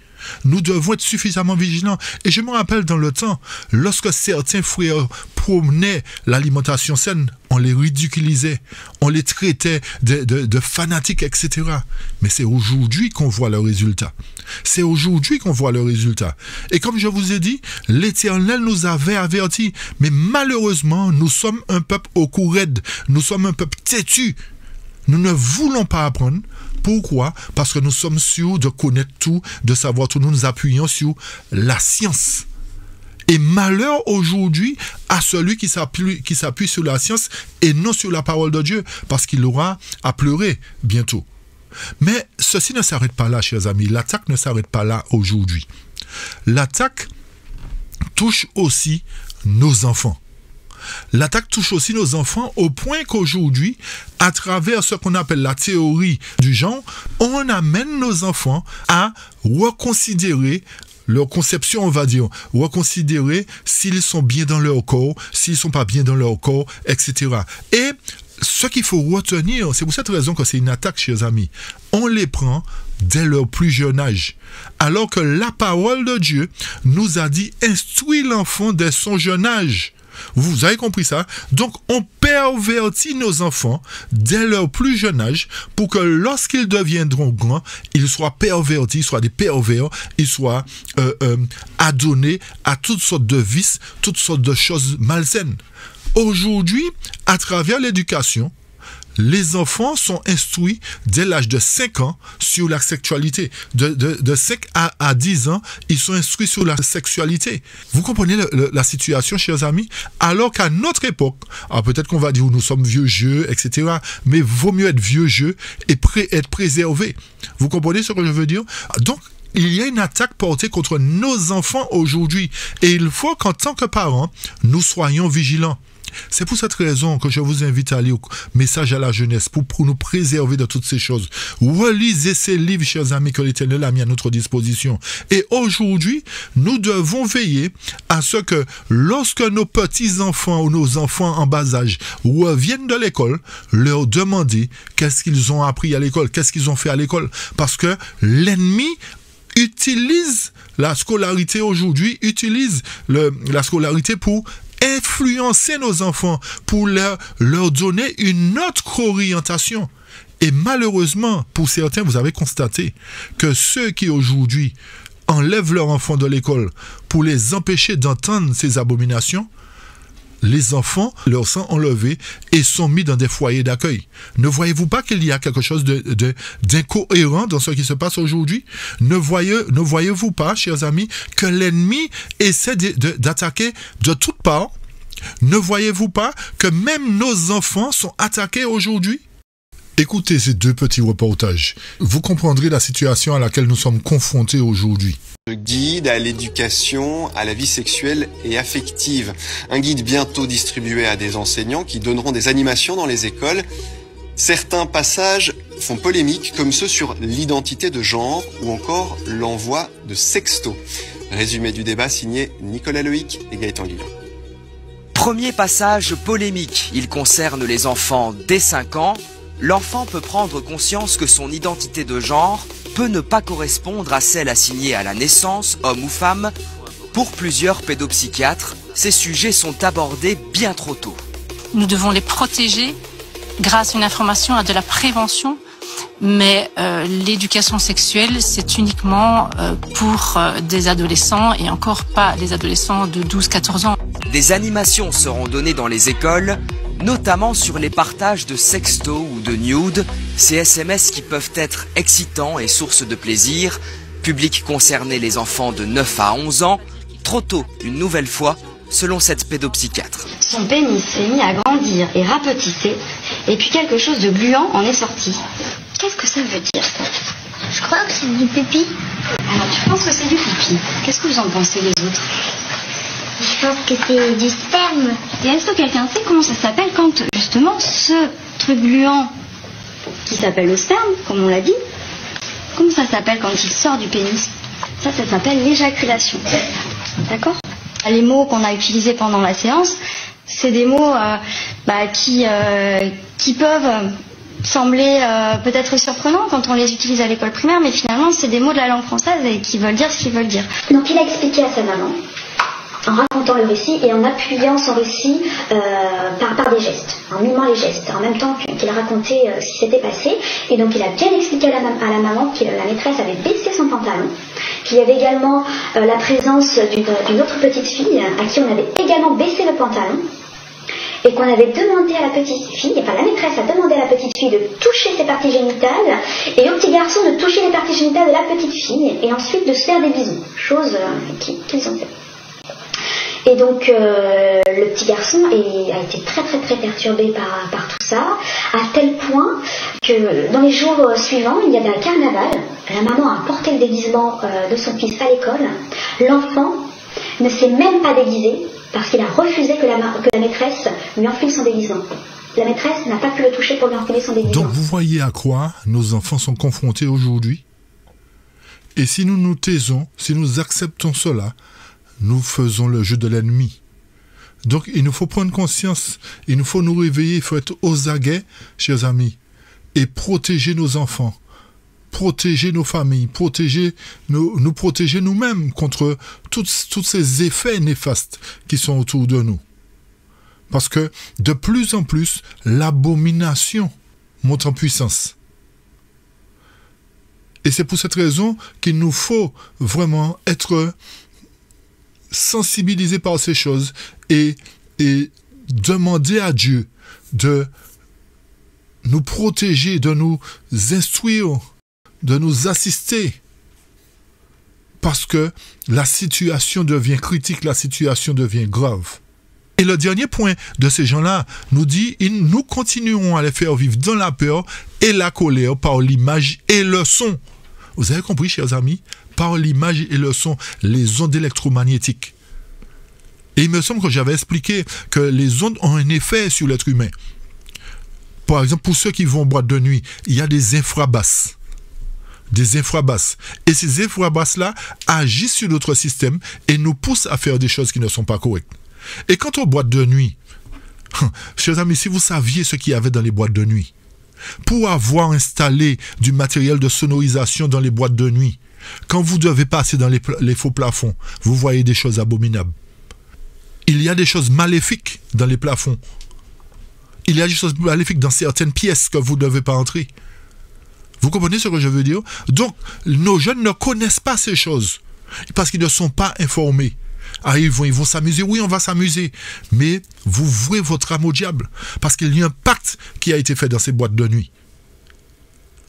Nous devons être suffisamment vigilants. Et je me rappelle dans le temps, lorsque certains frères prônaient l'alimentation saine, on les ridiculisait, on les traitait de fanatiques, etc. Mais c'est aujourd'hui qu'on voit le résultat. C'est aujourd'hui qu'on voit le résultat. Et comme je vous ai dit, l'Éternel nous avait avertis. Mais malheureusement, nous sommes un peuple au cou raide. Nous sommes un peuple têtu. Nous ne voulons pas apprendre. Pourquoi? Parce que nous sommes sûrs de connaître tout, de savoir tout. Nous nous appuyons sur la science. Et malheur aujourd'hui à celui qui s'appuie sur la science et non sur la parole de Dieu, parce qu'il aura à pleurer bientôt. Mais ceci ne s'arrête pas là, chers amis. L'attaque ne s'arrête pas là aujourd'hui. L'attaque touche aussi nos enfants. L'attaque touche aussi nos enfants au point qu'aujourd'hui, à travers ce qu'on appelle la théorie du genre, on amène nos enfants à reconsidérer leur conception, on va dire, reconsidérer s'ils sont bien dans leur corps, s'ils ne sont pas bien dans leur corps, etc. Et ce qu'il faut retenir, c'est pour cette raison que c'est une attaque, chers amis. On les prend dès leur plus jeune âge. Alors que la parole de Dieu nous a dit, instruis l'enfant dès son jeune âge. Vous avez compris ça? Donc, on pervertit nos enfants dès leur plus jeune âge pour que lorsqu'ils deviendront grands, ils soient pervertis, ils soient des pervers, ils soient adonnés à toutes sortes de vices, toutes sortes de choses malsaines. Aujourd'hui, à travers l'éducation, les enfants sont instruits dès l'âge de 5 ans sur la sexualité. De 5 à 10 ans, ils sont instruits sur la sexualité. Vous comprenez la situation, chers amis? Alors qu'à notre époque, alors peut-être qu'on va dire nous sommes vieux jeux, etc. Mais vaut mieux être vieux jeu et être préservé. Vous comprenez ce que je veux dire? Donc, il y a une attaque portée contre nos enfants aujourd'hui. Et il faut qu'en tant que parents, nous soyons vigilants. C'est pour cette raison que je vous invite à lire Message à la jeunesse pour nous préserver de toutes ces choses. Relisez ces livres, chers amis, que l'Éternel a mis à notre disposition. Et aujourd'hui, nous devons veiller à ce que lorsque nos petits-enfants ou nos enfants en bas âge reviennent de l'école, leur demander qu'est-ce qu'ils ont appris à l'école, qu'est-ce qu'ils ont fait à l'école. Parce que l'ennemi utilise la scolarité aujourd'hui, utilise la scolarité pour influencer nos enfants, pour leur donner une autre orientation. Et malheureusement, pour certains, vous avez constaté que ceux qui aujourd'hui enlèvent leurs enfants de l'école pour les empêcher d'entendre ces abominations, les enfants leur sont enlevés et sont mis dans des foyers d'accueil. Ne voyez-vous pas qu'il y a quelque chose d'incohérent dans ce qui se passe aujourd'hui? Ne voyez-vous pas, chers amis, que l'ennemi essaie d'attaquer de toutes parts? Ne voyez-vous pas que même nos enfants sont attaqués aujourd'hui? Écoutez ces deux petits reportages. Vous comprendrez la situation à laquelle nous sommes confrontés aujourd'hui. Guide à l'éducation, à la vie sexuelle et affective. Un guide bientôt distribué à des enseignants qui donneront des animations dans les écoles. Certains passages font polémique, comme ceux sur l'identité de genre ou encore l'envoi de sextos. Résumé du débat signé Nicolas Loïc et Gaëtan Guillon. Premier passage polémique. Il concerne les enfants dès 5 ans. L'enfant peut prendre conscience que son identité de genre peut ne pas correspondre à celle assignée à la naissance, homme ou femme. Pour plusieurs pédopsychiatres, ces sujets sont abordés bien trop tôt. Nous devons les protéger grâce à une information, à de la prévention, mais l'éducation sexuelle, c'est uniquement pour des adolescents et encore pas les adolescents de 12-14 ans. Des animations seront données dans les écoles, notamment sur les partages de sextos ou de nudes, ces SMS qui peuvent être excitants et source de plaisir. Public concerné les enfants de 9 à 11 ans, trop tôt une nouvelle fois, selon cette pédopsychiatre. Son pénis s'est mis à grandir et rapetisser, et puis quelque chose de gluant en est sorti. Qu'est-ce que ça veut dire, ça? Je crois que c'est du pipi. Alors tu penses que c'est du pipi? Qu'est-ce que vous en pensez les autres? Je pense que c'est du sperme. Et est-ce que quelqu'un sait comment ça s'appelle quand, justement, ce truc gluant qui s'appelle le sperme, comme on l'a dit, comment ça s'appelle quand il sort du pénis? Ça s'appelle l'éjaculation. D'accord? Les mots qu'on a utilisés pendant la séance, c'est des mots qui peuvent sembler peut-être surprenants quand on les utilise à l'école primaire, mais finalement, c'est des mots de la langue française et qui veulent dire ce qu'ils veulent dire. Donc il a expliqué à sa maman, en racontant le récit et en appuyant son récit par des gestes, en mimant les gestes, en même temps qu'il racontait ce qui s'était passé. Et donc il a bien expliqué à la maman que la maîtresse avait baissé son pantalon, qu'il y avait également la présence d'une autre petite fille à qui on avait également baissé le pantalon, et qu'on avait demandé à la petite fille, enfin la maîtresse a demandé à la petite fille de toucher ses parties génitales, et au petit garçon de toucher les parties génitales de la petite fille, et ensuite de se faire des bisous, chose qu'ils ont fait. Et donc le petit garçon a été très très très perturbé par tout ça, à tel point que dans les jours suivants, il y avait un carnaval, la maman a porté le déguisement de son fils à l'école, l'enfant ne s'est même pas déguisé parce qu'il a refusé que la maîtresse lui enfile son déguisement. La maîtresse n'a pas pu le toucher pour lui enfiler son déguisement. Donc vous voyez à quoi nos enfants sont confrontés aujourd'hui? Et si nous nous taisons, si nous acceptons cela, nous faisons le jeu de l'ennemi. Donc il nous faut prendre conscience, il nous faut nous réveiller, il faut être aux aguets, chers amis, et protéger nos enfants, protéger nos familles, nous protéger nous-mêmes contre tous ces effets néfastes qui sont autour de nous. Parce que de plus en plus, l'abomination monte en puissance. Et c'est pour cette raison qu'il nous faut vraiment être sensibilisés par ces choses et demander à Dieu de nous protéger, de nous instruire, de nous assister, parce que la situation devient critique, la situation devient grave. Et le dernier point de ces gens-là nous dit, nous continuerons à les faire vivre dans la peur et la colère par l'image et le son. Vous avez compris, chers amis? Par l'image et le son, les ondes électromagnétiques. Et il me semble que j'avais expliqué que les ondes ont un effet sur l'être humain. Par exemple, pour ceux qui vont en boîte de nuit, il y a des infrabasses. Des infrabasses. Et ces infrabasses-là agissent sur notre système et nous poussent à faire des choses qui ne sont pas correctes. Et quand on boîte de nuit, chers amis, si vous saviez ce qu'il y avait dans les boîtes de nuit, pour avoir installé du matériel de sonorisation dans les boîtes de nuit, quand vous devez passer dans les faux plafonds, vous voyez des choses abominables. Il y a des choses maléfiques dans les plafonds. Il y a des choses maléfiques dans certaines pièces que vous ne devez pas entrer. Vous comprenez ce que je veux dire? Donc, nos jeunes ne connaissent pas ces choses parce qu'ils ne sont pas informés. Ah, ils vont s'amuser. Oui, on va s'amuser. Mais vous vouez votre âme au diable parce qu'il y a un pacte qui a été fait dans ces boîtes de nuit.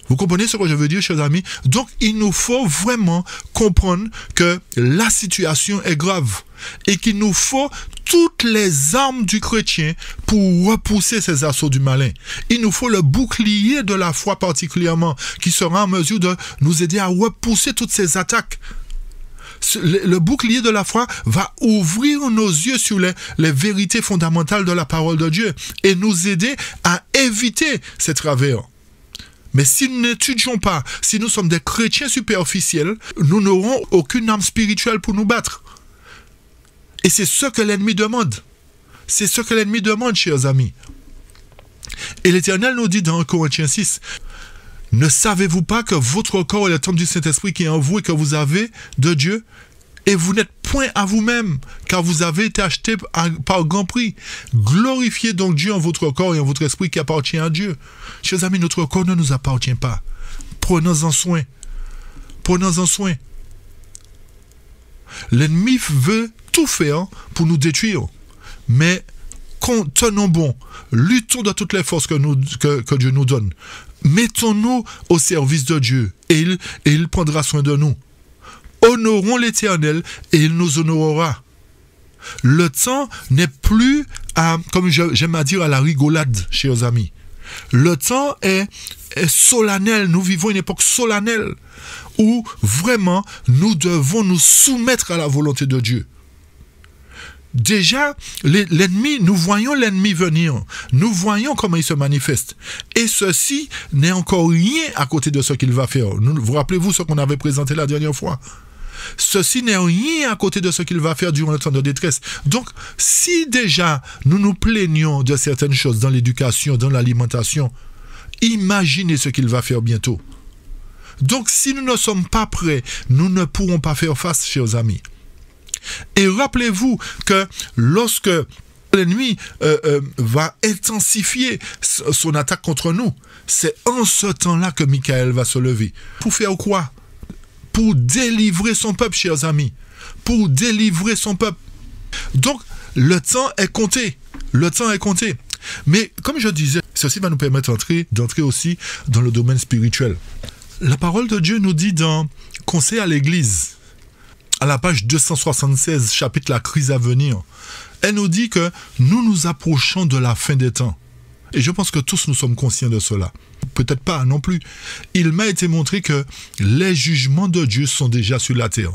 Vous comprenez ce que je veux dire, chers amis? Donc, il nous faut vraiment comprendre que la situation est grave et qu'il nous faut toutes les armes du chrétien pour repousser ces assauts du malin. Il nous faut le bouclier de la foi particulièrement qui sera en mesure de nous aider à repousser toutes ces attaques. Le bouclier de la foi va ouvrir nos yeux sur les vérités fondamentales de la parole de Dieu et nous aider à éviter ces travers. Mais si nous n'étudions pas, si nous sommes des chrétiens superficiels, nous n'aurons aucune âme spirituelle pour nous battre. Et c'est ce que l'ennemi demande. C'est ce que l'ennemi demande, chers amis. Et l'Éternel nous dit dans 1 Corinthiens 6, « Ne savez-vous pas que votre corps est le temple du Saint-Esprit qui est en vous et que vous avez de Dieu ? Et vous n'êtes point à vous-même, car vous avez été acheté par grand prix. Glorifiez donc Dieu en votre corps et en votre esprit qui appartient à Dieu. » Chers amis, notre corps ne nous appartient pas. Prenons-en soin. Prenons-en soin. L'ennemi veut tout faire pour nous détruire. Mais tenons bon. Luttons de toutes les forces que Dieu nous donne. Mettons-nous au service de Dieu et il prendra soin de nous. Honorons l'Éternel et il nous honorera. Le temps n'est plus, comme j'aime à dire, à la rigolade, chers amis. Le temps est solennel. Nous vivons une époque solennelle où vraiment nous devons nous soumettre à la volonté de Dieu. Déjà, l'ennemi, nous voyons l'ennemi venir. Nous voyons comment il se manifeste. Et ceci n'est encore rien à côté de ce qu'il va faire. Vous rappelez-vous ce qu'on avait présenté la dernière fois? Ceci n'est rien à côté de ce qu'il va faire durant le temps de détresse. Donc, si déjà nous nous plaignons de certaines choses dans l'éducation, dans l'alimentation, imaginez ce qu'il va faire bientôt. Donc, si nous ne sommes pas prêts, nous ne pourrons pas faire face, chers amis. Et rappelez-vous que lorsque l'ennemi va intensifier son attaque contre nous, c'est en ce temps-là que Michael va se lever. Pour faire quoi? Pour délivrer son peuple, chers amis. Pour délivrer son peuple. Donc, le temps est compté. Le temps est compté. Mais, comme je disais, ceci va nous permettre d'entrer aussi dans le domaine spirituel. La parole de Dieu nous dit dans Conseil à l'Église, à la page 276, chapitre La crise à venir, elle nous dit que nous nous approchons de la fin des temps. Et je pense que tous nous sommes conscients de cela. Peut-être pas non plus. Il m'a été montré que les jugements de Dieu sont déjà sur la terre.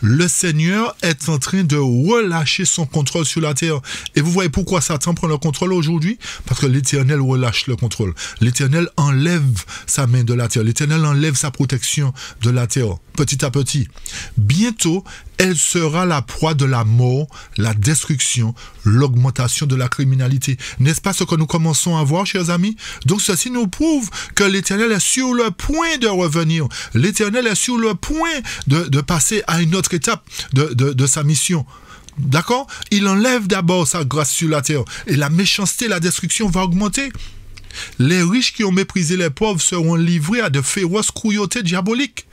Le Seigneur est en train de relâcher son contrôle sur la terre. Et vous voyez pourquoi Satan prend le contrôle aujourd'hui? Parce que l'Éternel relâche le contrôle. L'Éternel enlève sa main de la terre. L'Éternel enlève sa protection de la terre, petit à petit. Bientôt, elle sera la proie de la mort, la destruction, l'augmentation de la criminalité. N'est-ce pas ce que nous commençons à voir, chers amis? Donc ceci nous prouve que l'Éternel est sur le point de revenir. L'Éternel est sur le point de passer à une autre étape de sa mission. D'accord? Il enlève d'abord sa grâce sur la terre. Et la méchanceté, la destruction va augmenter. Les riches qui ont méprisé les pauvres seront livrés à de féroces cruautés diaboliques.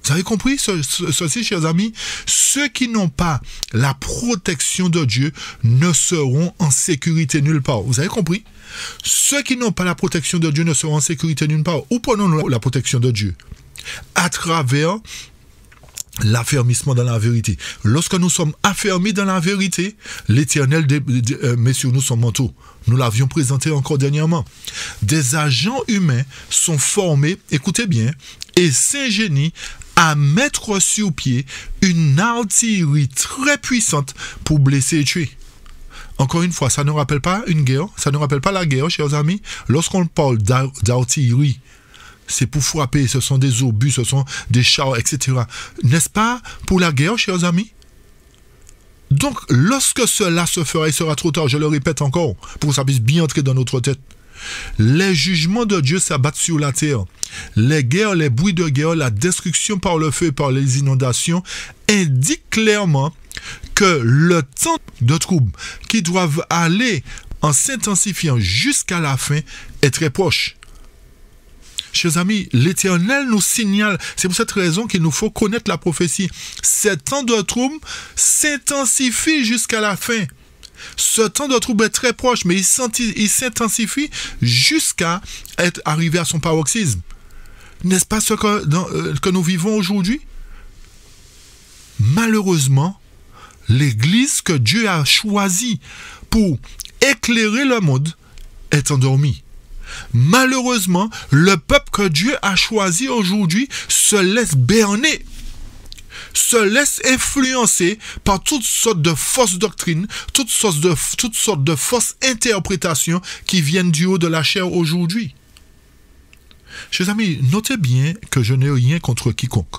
Vous avez compris ceci, chers amis? Ceux qui n'ont pas la protection de Dieu ne seront en sécurité nulle part. Vous avez compris? Ceux qui n'ont pas la protection de Dieu ne seront en sécurité nulle part. Où prenons-nous la protection de Dieu? À travers l'affermissement dans la vérité. Lorsque nous sommes affermis dans la vérité, l'Éternel met sur nous son manteau. Nous l'avions présenté encore dernièrement. Des agents humains sont formés, écoutez bien, et s'ingénient à mettre sur pied une artillerie très puissante pour blesser et tuer. Encore une fois, ça ne rappelle pas une guerre, ça ne rappelle pas la guerre, chers amis. Lorsqu'on parle d'artillerie, c'est pour frapper, ce sont des obus, ce sont des chars, etc. N'est-ce pas pour la guerre, chers amis? Donc, lorsque cela se fera, il sera trop tard, je le répète encore, pour que ça puisse bien entrer dans notre tête. Les jugements de Dieu s'abattent sur la terre. Les guerres, les bruits de guerre, la destruction par le feu et par les inondations indiquent clairement que le temps de troubles qui doivent aller en s'intensifiant jusqu'à la fin est très proche. Chers amis, l'Éternel nous signale, c'est pour cette raison qu'il nous faut connaître la prophétie. Ces temps de troubles s'intensifient jusqu'à la fin. Ce temps de trouble est très proche, mais il s'intensifie jusqu'à être arrivé à son paroxysme. N'est-ce pas ce que nous vivons aujourd'hui? Malheureusement, l'Église que Dieu a choisie pour éclairer le monde est endormie. Malheureusement, le peuple que Dieu a choisi aujourd'hui se laisse berner, se laisse influencer par toutes sortes de fausses doctrines, toutes sortes de fausses interprétations qui viennent du haut de la chair aujourd'hui. Chers amis, notez bien que je n'ai rien contre quiconque.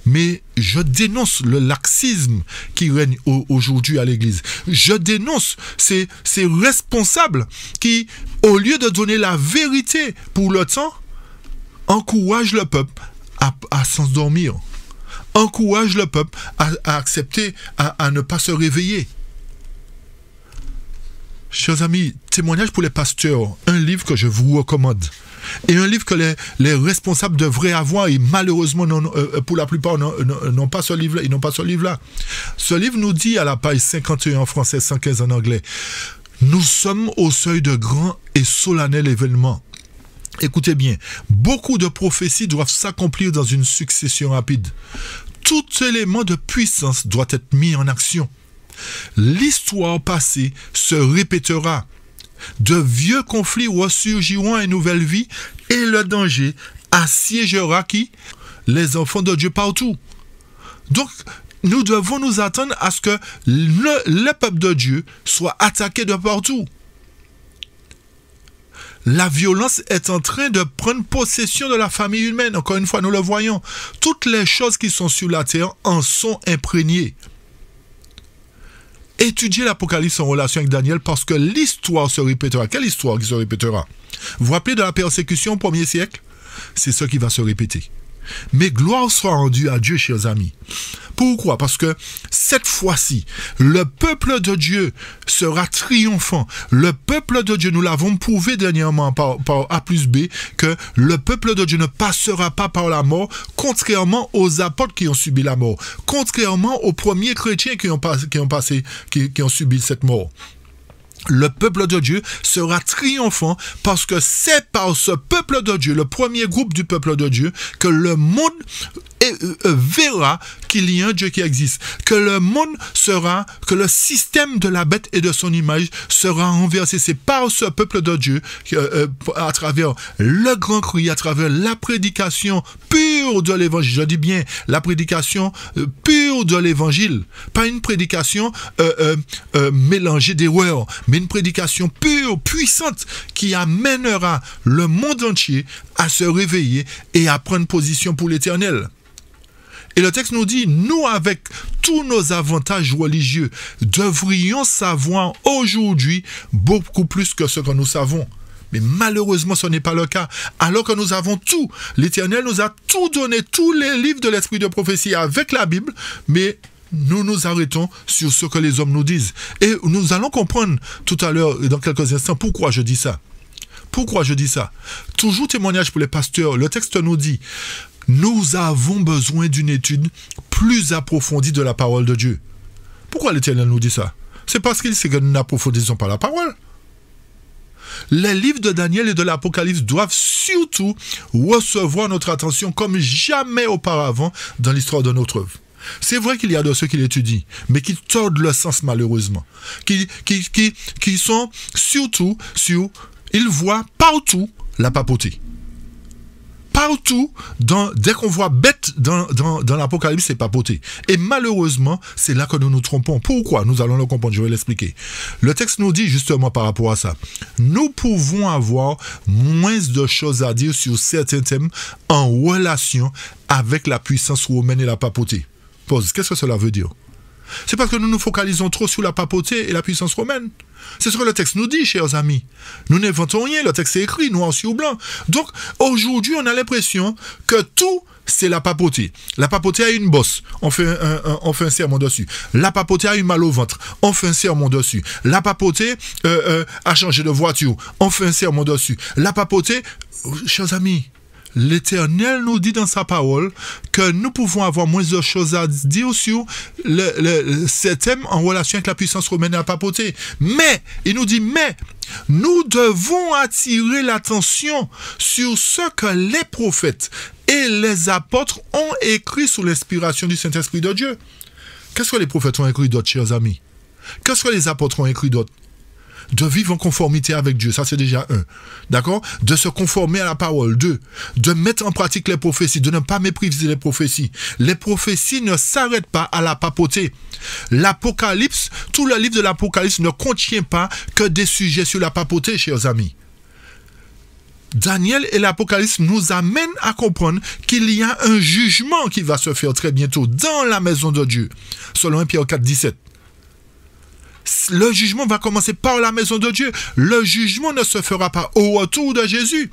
Mais je dénonce le laxisme qui règne aujourd'hui à l'Église. Je dénonce ces responsables qui, au lieu de donner la vérité pour le temps, encouragent le peuple à s'endormir. Encouragent le peuple à accepter, à ne pas se réveiller. Chers amis, témoignage pour les pasteurs, un livre que je vous recommande. Et un livre que les responsables devraient avoir, et malheureusement, pour la plupart, n'ont pas ce livre-là. Ils n'ont pas ce livre-là. Ce livre nous dit, à la page 51 en français, 115 en anglais, « Nous sommes au seuil de grand et solennel événement. » Écoutez bien, beaucoup de prophéties doivent s'accomplir dans une succession rapide. Tout élément de puissance doit être mis en action. L'histoire passée se répétera. De vieux conflits ressurgiront à une nouvelle vie et le danger assiégera qui? Les enfants de Dieu partout. Donc, nous devons nous attendre à ce que le peuple de Dieu soit attaqué de partout. La violence est en train de prendre possession de la famille humaine. Encore une fois, nous le voyons. Toutes les choses qui sont sur la terre en sont imprégnées. Étudiez l'Apocalypse en relation avec Daniel parce que l'histoire se répétera. Quelle histoire qui se répétera? Vous vous rappelez de la persécution au 1er siècle? C'est ce qui va se répéter. Mais gloire soit rendue à Dieu, chers amis. Pourquoi? Parce que cette fois-ci, le peuple de Dieu sera triomphant. Le peuple de Dieu, nous l'avons prouvé dernièrement par A plus B, que le peuple de Dieu ne passera pas par la mort, contrairement aux apôtres qui ont subi la mort, contrairement aux premiers chrétiens qui ont subi cette mort. Le peuple de Dieu sera triomphant parce que c'est par ce peuple de Dieu, le premier groupe du peuple de Dieu, que le monde verra qu'il y a un Dieu qui existe, que le monde sera, que le système de la bête et de son image sera renversé. C'est par ce peuple de Dieu, à travers le grand cri, à travers la prédication pure de l'évangile, je dis bien la prédication pure de l'évangile, pas une prédication mélangée d'erreurs, mais une prédication pure, puissante, qui amènera le monde entier à se réveiller et à prendre position pour l'Éternel. Et le texte nous dit, nous, avec tous nos avantages religieux, devrions savoir aujourd'hui beaucoup plus que ce que nous savons. Mais malheureusement, ce n'est pas le cas. Alors que nous avons tout. L'Éternel nous a tout donné, tous les livres de l'esprit de prophétie avec la Bible, mais nous nous arrêtons sur ce que les hommes nous disent. Et nous allons comprendre tout à l'heure, dans quelques instants, pourquoi je dis ça. Pourquoi je dis ça? Toujours témoignage pour les pasteurs. Le texte nous dit, nous avons besoin d'une étude plus approfondie de la parole de Dieu. Pourquoi l'Éternel nous dit ça? C'est parce qu'il sait que nous n'approfondissons pas la parole. Les livres de Daniel et de l'Apocalypse doivent surtout recevoir notre attention comme jamais auparavant dans l'histoire de notre œuvre. C'est vrai qu'il y a de ceux qui l'étudient, mais qui tordent le sens malheureusement. Qui sont surtout sur... Ils voient partout la papauté. partout, dès qu'on voit bête dans l'Apocalypse, c'est papoter. Et malheureusement, c'est là que nous nous trompons. Pourquoi? Nous allons le comprendre, je vais l'expliquer. Le texte nous dit justement par rapport à ça, nous pouvons avoir moins de choses à dire sur certains thèmes en relation avec la puissance romaine et la papauté. Pause, qu'est-ce que cela veut dire? C'est parce que nous nous focalisons trop sur la papauté et la puissance romaine. C'est ce que le texte nous dit, chers amis. Nous n'inventons rien, le texte est écrit, noir sur blanc. Donc, aujourd'hui, on a l'impression que tout, c'est la papauté. La papauté a une bosse, on fait un sermon dessus. La papauté a eu mal au ventre, on fait un sermon dessus. La papauté a changé de voiture, on fait un sermon dessus. La papauté, chers amis, l'Éternel nous dit dans sa parole que nous pouvons avoir moins de choses à dire sur ces thèmes en relation avec la puissance romaine et la papauté. Mais, il nous dit, mais, nous devons attirer l'attention sur ce que les prophètes et les apôtres ont écrit sous l'inspiration du Saint-Esprit de Dieu. Qu'est-ce que les prophètes ont écrit d'autres, chers amis? Qu'est-ce que les apôtres ont écrit d'autres? De vivre en conformité avec Dieu, ça c'est déjà un. D'accord? De se conformer à la parole. 2. De mettre en pratique les prophéties, de ne pas mépriser les prophéties. Les prophéties ne s'arrêtent pas à la papauté. L'Apocalypse, tout le livre de l'Apocalypse ne contient pas que des sujets sur la papauté, chers amis. Daniel et l'Apocalypse nous amènent à comprendre qu'il y a un jugement qui va se faire très bientôt dans la maison de Dieu. Selon 1 Pierre 4, 17. Le jugement va commencer par la maison de Dieu. Le jugement ne se fera pas au retour de Jésus,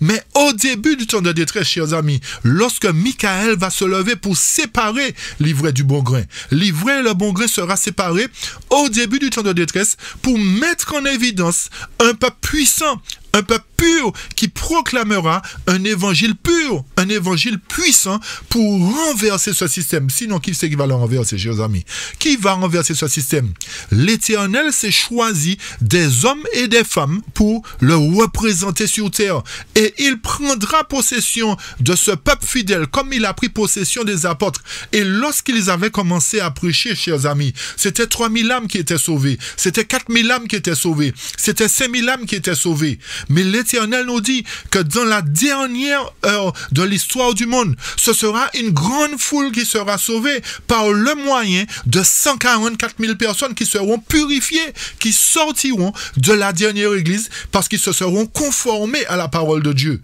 mais au début du temps de détresse, chers amis, lorsque Michael va se lever pour séparer l'ivraie du bon grain. L'ivraie et le bon grain sera séparé au début du temps de détresse pour mettre en évidence un peuple puissant, un peuple pur qui proclamera un évangile pur, un évangile puissant pour renverser ce système. Sinon, qui c'est qui va le renverser, chers amis? Qui va renverser ce système? L'Éternel s'est choisi des hommes et des femmes pour le représenter sur terre. Et il prendra possession de ce peuple fidèle comme il a pris possession des apôtres. Et lorsqu'ils avaient commencé à prêcher, chers amis, c'était 3000 âmes qui étaient sauvées. C'était 4000 âmes qui étaient sauvées. C'était 5000 âmes qui étaient sauvées. Mais l'Éternel nous dit que dans la dernière heure de l'histoire du monde, ce sera une grande foule qui sera sauvée par le moyen de 144 000 personnes qui seront purifiées, qui sortiront de la dernière église parce qu'ils se seront conformés à la parole de Dieu.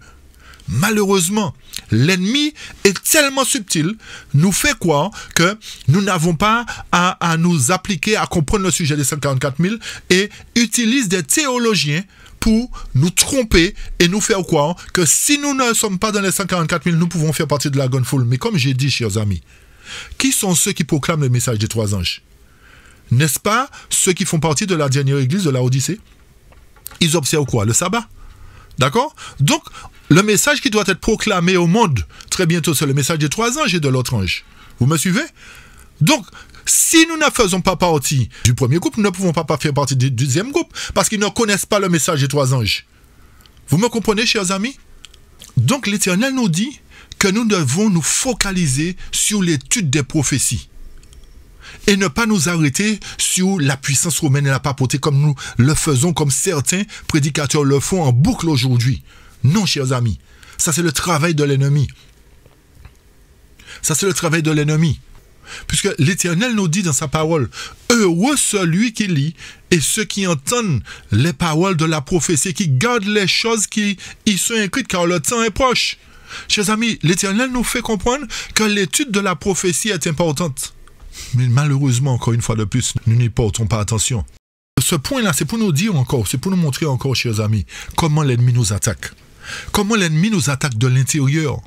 Malheureusement, l'ennemi est tellement subtil, nous fait croire que nous n'avons pas à nous appliquer à comprendre le sujet des 144 000 et utilise des théologiens pour nous tromper et nous faire croire que si nous ne sommes pas dans les 144 000, nous pouvons faire partie de la grande foule. Mais comme j'ai dit, chers amis, qui sont ceux qui proclament le message des 3 anges? N'est-ce pas ceux qui font partie de la dernière église de la Odyssée? Ils observent quoi? Le sabbat. D'accord? Donc, le message qui doit être proclamé au monde très bientôt, c'est le message des 3 anges et de l'autre ange. Vous me suivez? Donc, si nous ne faisons pas partie du premier groupe, nous ne pouvons pas faire partie du deuxième groupe, parce qu'ils ne connaissent pas le message des 3 anges. Vous me comprenez, chers amis? Donc, l'Éternel nous dit que nous devons nous focaliser sur l'étude des prophéties et ne pas nous arrêter sur la puissance romaine et la papauté comme nous le faisons, comme certains prédicateurs le font en boucle aujourd'hui. Non, chers amis, ça c'est le travail de l'ennemi. Ça c'est le travail de l'ennemi. Puisque l'Éternel nous dit dans sa parole, heureux celui qui lit et ceux qui entendent les paroles de la prophétie, qui gardent les choses qui y sont écrites, car le temps est proche. Chers amis, l'Éternel nous fait comprendre que l'étude de la prophétie est importante. Mais malheureusement, encore une fois de plus, nous n'y portons pas attention. Ce point-là, c'est pour nous dire encore, c'est pour nous montrer encore, chers amis, comment l'ennemi nous attaque. Comment l'ennemi nous attaque de l'intérieur.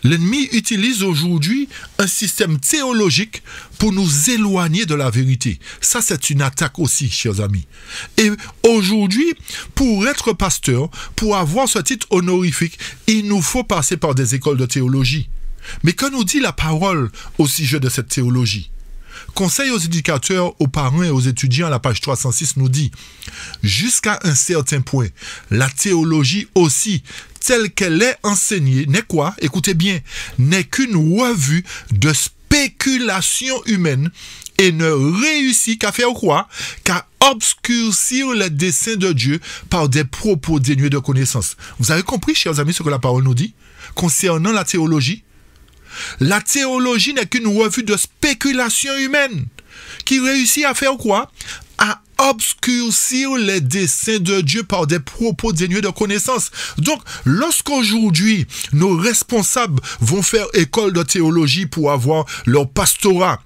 L'ennemi utilise aujourd'hui un système théologique pour nous éloigner de la vérité. Ça, c'est une attaque aussi, chers amis. Et aujourd'hui, pour être pasteur, pour avoir ce titre honorifique, il nous faut passer par des écoles de théologie. Mais que nous dit la parole au sujet de cette théologie? Conseil aux éducateurs, aux parents et aux étudiants à la page 306 nous dit « Jusqu'à un certain point, la théologie aussi, telle qu'elle est enseignée, n'est quoi? Écoutez bien, n'est qu'une revue de spéculation humaine et ne réussit qu'à faire quoi? Qu'à obscurcir le dessein de Dieu par des propos dénués de connaissance. Vous avez compris, chers amis, ce que la parole nous dit concernant la théologie? La théologie n'est qu'une revue de spéculation humaine qui réussit à faire quoi? À obscurcir les desseins de Dieu par des propos dénués de connaissance. Donc, lorsqu'aujourd'hui, nos responsables vont faire école de théologie pour avoir leur pastorat,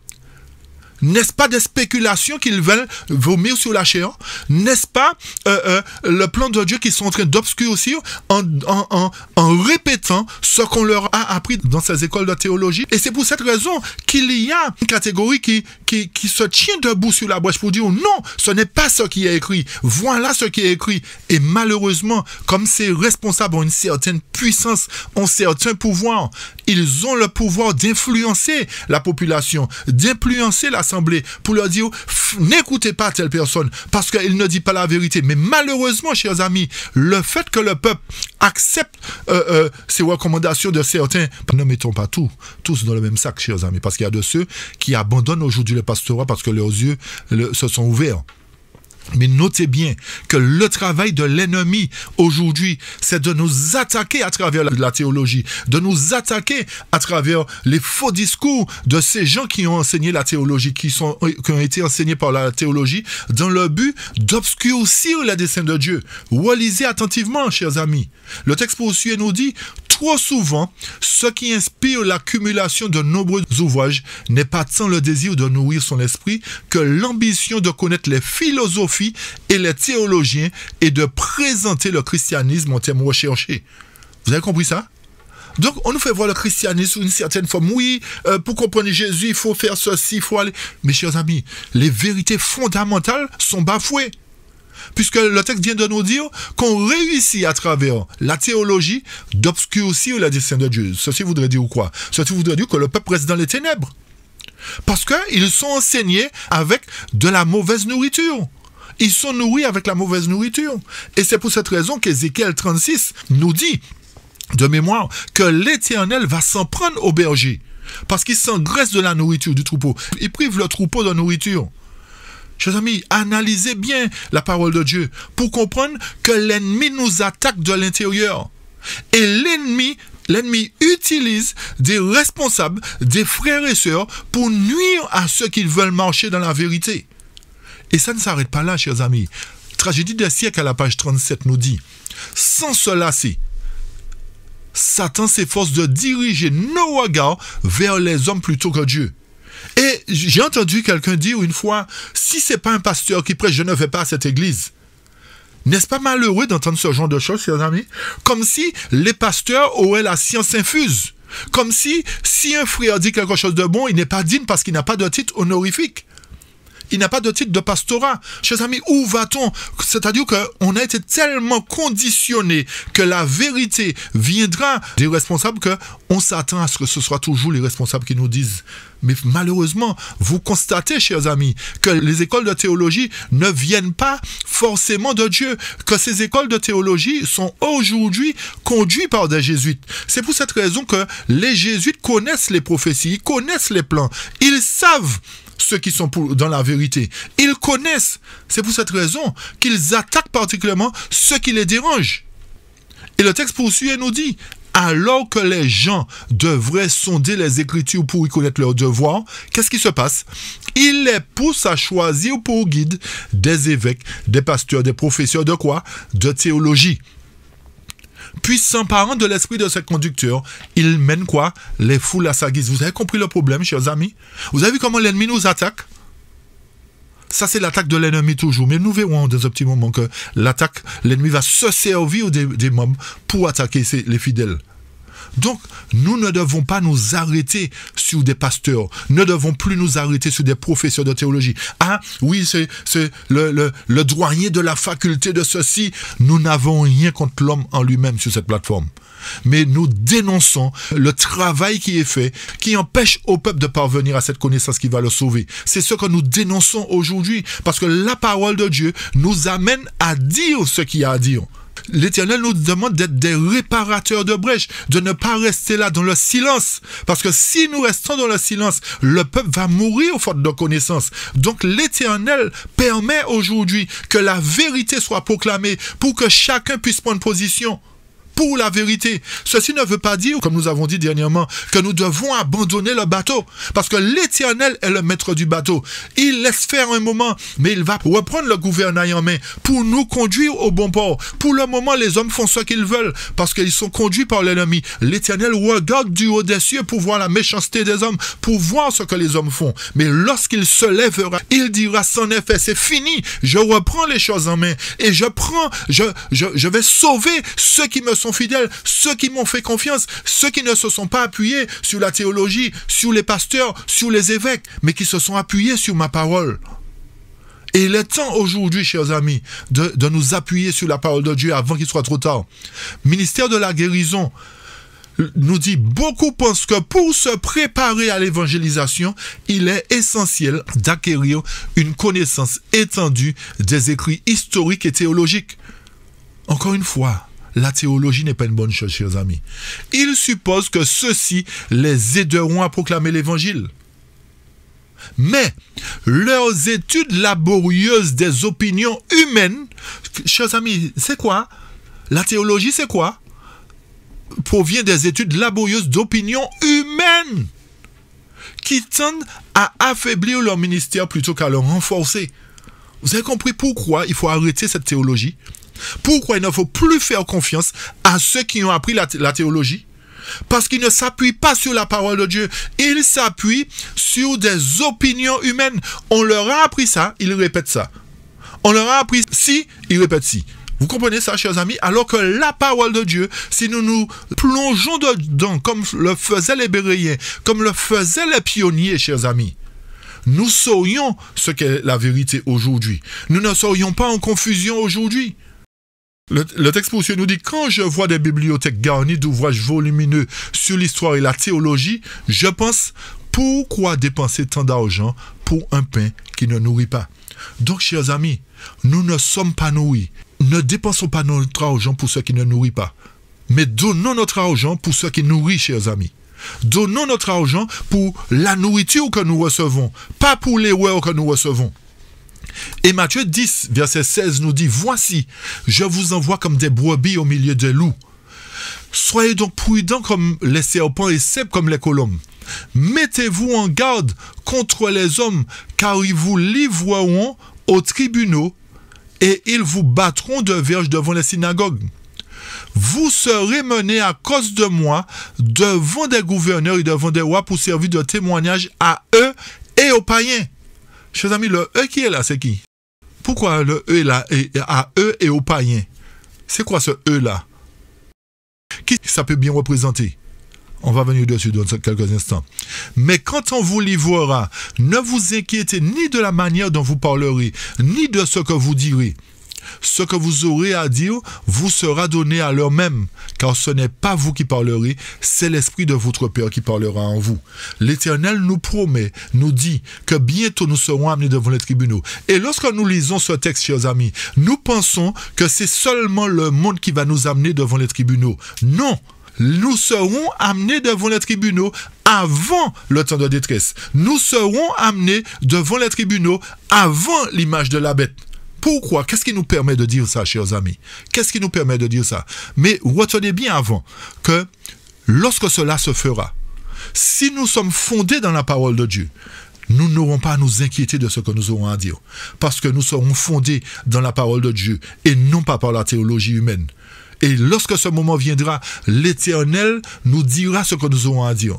n'est-ce pas des spéculations qu'ils veulent vomir sur la chair? N'est-ce pas le plan de Dieu qu'ils sont en train d'obscurcir en répétant ce qu'on leur a appris dans ces écoles de théologie? Et c'est pour cette raison qu'il y a une catégorie qui se tient debout sur la brèche pour dire non, ce n'est pas ce qui est écrit. Voilà ce qui est écrit. Et malheureusement, comme ces responsables ont une certaine puissance, ont un certain pouvoir, ils ont le pouvoir d'influencer la population, d'influencer l'assemblée pour leur dire n'écoutez pas telle personne parce qu'il ne dit pas la vérité. Mais malheureusement, chers amis, le fait que le peuple accepte ces recommandations de certains, ne mettons pas tous dans le même sac, chers amis, parce qu'il y a de ceux qui abandonnent aujourd'hui le pastorat parce que leurs yeux se sont ouverts. Mais notez bien que le travail de l'ennemi aujourd'hui, c'est de nous attaquer à travers la théologie, de nous attaquer à travers les faux discours de ces gens qui ont enseigné la théologie, qui ont été enseignés par la théologie, dans le but d'obscurcir les desseins de Dieu. Relisez attentivement, chers amis. Le texte poursuit et nous dit: trop souvent, ce qui inspire l'accumulation de nombreux ouvrages n'est pas tant le désir de nourrir son esprit que l'ambition de connaître les philosophies et les théologiens et de présenter le christianisme en termes recherchés. Vous avez compris ça? Donc, on nous fait voir le christianisme sous une certaine forme. Oui, pour comprendre Jésus, il faut faire ceci, il faut aller... Mes chers amis, les vérités fondamentales sont bafouées. Puisque le texte vient de nous dire qu'on réussit à travers la théologie d'obscurcir le dessein de Dieu. Ceci voudrait dire quoi? Ceci voudrait dire que le peuple reste dans les ténèbres. Parce qu'ils sont enseignés avec de la mauvaise nourriture. Ils sont nourris avec la mauvaise nourriture. Et c'est pour cette raison qu'Ézéchiel 36 nous dit, de mémoire, que l'Éternel va s'en prendre au berger. Parce qu'il s'engraisse de la nourriture du troupeau. Il prive le troupeau de nourriture. Chers amis, analysez bien la parole de Dieu pour comprendre que l'ennemi nous attaque de l'intérieur. Et l'ennemi utilise des responsables, des frères et sœurs pour nuire à ceux qui veulent marcher dans la vérité. Et ça ne s'arrête pas là, chers amis. Tragédie des siècles à la page 37 nous dit: sans se lasser, Satan s'efforce de diriger nos regards vers les hommes plutôt que Dieu. Et j'ai entendu quelqu'un dire une fois, si c'est pas un pasteur qui prêche, je ne vais pas à cette église. N'est-ce pas malheureux d'entendre ce genre de choses, chers amis? Comme si les pasteurs auraient la science infuse. Comme si un frère dit quelque chose de bon, il n'est pas digne parce qu'il n'a pas de titre honorifique. Il n'a pas de titre de pastorat. Chers amis, où va-t-on? C'est-à-dire qu'on a été tellement conditionné que la vérité viendra des responsables qu'on s'attend à ce que ce soit toujours les responsables qui nous disent. Mais malheureusement, vous constatez, chers amis, que les écoles de théologie ne viennent pas forcément de Dieu, que ces écoles de théologie sont aujourd'hui conduites par des jésuites. C'est pour cette raison que les jésuites connaissent les prophéties, ils connaissent les plans, ils savent ceux qui sont dans la vérité. Ils connaissent. C'est pour cette raison qu'ils attaquent particulièrement ceux qui les dérangent. Et le texte poursuit et nous dit: alors que les gens devraient sonder les Écritures pour y connaître leurs devoirs, qu'est-ce qui se passe? Ils les poussent à choisir pour guide des évêques, des pasteurs, des professeurs de quoi? De théologie. Puis, s'emparant de l'esprit de ces conducteurs, il mène quoi? Les foules à sa guise. Vous avez compris le problème, chers amis? Vous avez vu comment l'ennemi nous attaque? Ça, c'est l'attaque de l'ennemi toujours. Mais nous verrons dans un petit moment que l'ennemi va se servir des membres pour attaquer les fidèles. Donc, nous ne devons pas nous arrêter sur des pasteurs. Ne devons plus nous arrêter sur des professeurs de théologie. Ah, oui, c'est le doyen de la faculté de ceci. Nous n'avons rien contre l'homme en lui-même sur cette plateforme. Mais nous dénonçons le travail qui est fait, qui empêche au peuple de parvenir à cette connaissance qui va le sauver. C'est ce que nous dénonçons aujourd'hui, parce que la parole de Dieu nous amène à dire ce qu'il y a à dire. l'Éternel nous demande d'être des réparateurs de brèches, de ne pas rester là dans le silence. Parce que si nous restons dans le silence, le peuple va mourir au faute de connaissance. Donc l'Éternel permet aujourd'hui que la vérité soit proclamée pour que chacun puisse prendre position pour la vérité. Ceci ne veut pas dire, comme nous avons dit dernièrement, que nous devons abandonner le bateau. Parce que l'Éternel est le maître du bateau. Il laisse faire un moment, mais il va reprendre le gouvernail en main pour nous conduire au bon port. Pour le moment, les hommes font ce qu'ils veulent parce qu'ils sont conduits par l'ennemi. L'Éternel regarde du haut des cieux pour voir la méchanceté des hommes, pour voir ce que les hommes font. Mais lorsqu'il se lèvera, il dira, c'en est fait, c'est fini. Je reprends les choses en main et je vais sauver ceux qui me sont fidèles, ceux qui m'ont fait confiance, ceux qui ne se sont pas appuyés sur la théologie, sur les pasteurs, sur les évêques, mais qui se sont appuyés sur ma parole. Et il est temps aujourd'hui, chers amis, de nous appuyer sur la parole de Dieu avant qu'il soit trop tard. Ministère de la guérison nous dit, beaucoup pensent que pour se préparer à l'évangélisation, il est essentiel d'acquérir une connaissance étendue des écrits historiques et théologiques. Encore une fois, la théologie n'est pas une bonne chose, chers amis. Ils supposent que ceux-ci les aideront à proclamer l'évangile. Mais leurs études laborieuses des opinions humaines, chers amis, c'est quoi? La théologie, c'est quoi? Provient des études laborieuses d'opinions humaines qui tendent à affaiblir leur ministère plutôt qu'à le renforcer. Vous avez compris pourquoi il faut arrêter cette théologie? Pourquoi il ne faut plus faire confiance à ceux qui ont appris la théologie? Parce qu'ils ne s'appuient pas sur la parole de Dieu. Ils s'appuient sur des opinions humaines. On leur a appris ça, ils répètent ça. On leur a appris ci, ils répètent ci. Vous comprenez ça, chers amis? Alors que la parole de Dieu, si nous nous plongeons dedans, comme le faisaient les Béréens, comme le faisaient les pionniers, chers amis, nous saurions ce qu'est la vérité aujourd'hui. Nous ne serions pas en confusion aujourd'hui. Le texte poursuit nous dit, quand je vois des bibliothèques garnies d'ouvrages volumineux sur l'histoire et la théologie, je pense, pourquoi dépenser tant d'argent pour un pain qui ne nourrit pas? Donc, chers amis, nous ne sommes pas nourris. Ne dépensons pas notre argent pour ce qui ne nourrit pas. Mais donnons notre argent pour ce qui nourrit, chers amis. Donnons notre argent pour la nourriture que nous recevons, pas pour l'erreur que nous recevons. Et Matthieu 10, verset 16 nous dit, « Voici, je vous envoie comme des brebis au milieu des loups. Soyez donc prudents comme les serpents et ceps comme les colombes. Mettez-vous en garde contre les hommes, car ils vous livreront aux tribunaux et ils vous battront de verges devant les synagogues. Vous serez menés à cause de moi devant des gouverneurs et devant des rois pour servir de témoignage à eux et aux païens. » Chers amis, le « eux » qui est là, c'est qui? Pourquoi le « eux » est là, à eux et aux païens? C'est quoi ce « eux » là? Qui ça peut bien représenter? On va venir dessus dans quelques instants. Mais quand on vous livrera, ne vous inquiétez ni de la manière dont vous parlerez, ni de ce que vous direz. Ce que vous aurez à dire vous sera donné à l'heure même, car ce n'est pas vous qui parlerez, c'est l'Esprit de votre Père qui parlera en vous. L'Éternel nous promet, nous dit que bientôt nous serons amenés devant les tribunaux. Et lorsque nous lisons ce texte, chers amis, nous pensons que c'est seulement le monde qui va nous amener devant les tribunaux. Non! Nous serons amenés devant les tribunaux avant le temps de détresse. Nous serons amenés devant les tribunaux avant l'image de la bête. Pourquoi? Qu'est-ce qui nous permet de dire ça, chers amis? Qu'est-ce qui nous permet de dire ça? Mais retenez bien avant que lorsque cela se fera, si nous sommes fondés dans la parole de Dieu, nous n'aurons pas à nous inquiéter de ce que nous aurons à dire. Parce que nous serons fondés dans la parole de Dieu et non pas par la théologie humaine. Et lorsque ce moment viendra, l'Éternel nous dira ce que nous aurons à dire.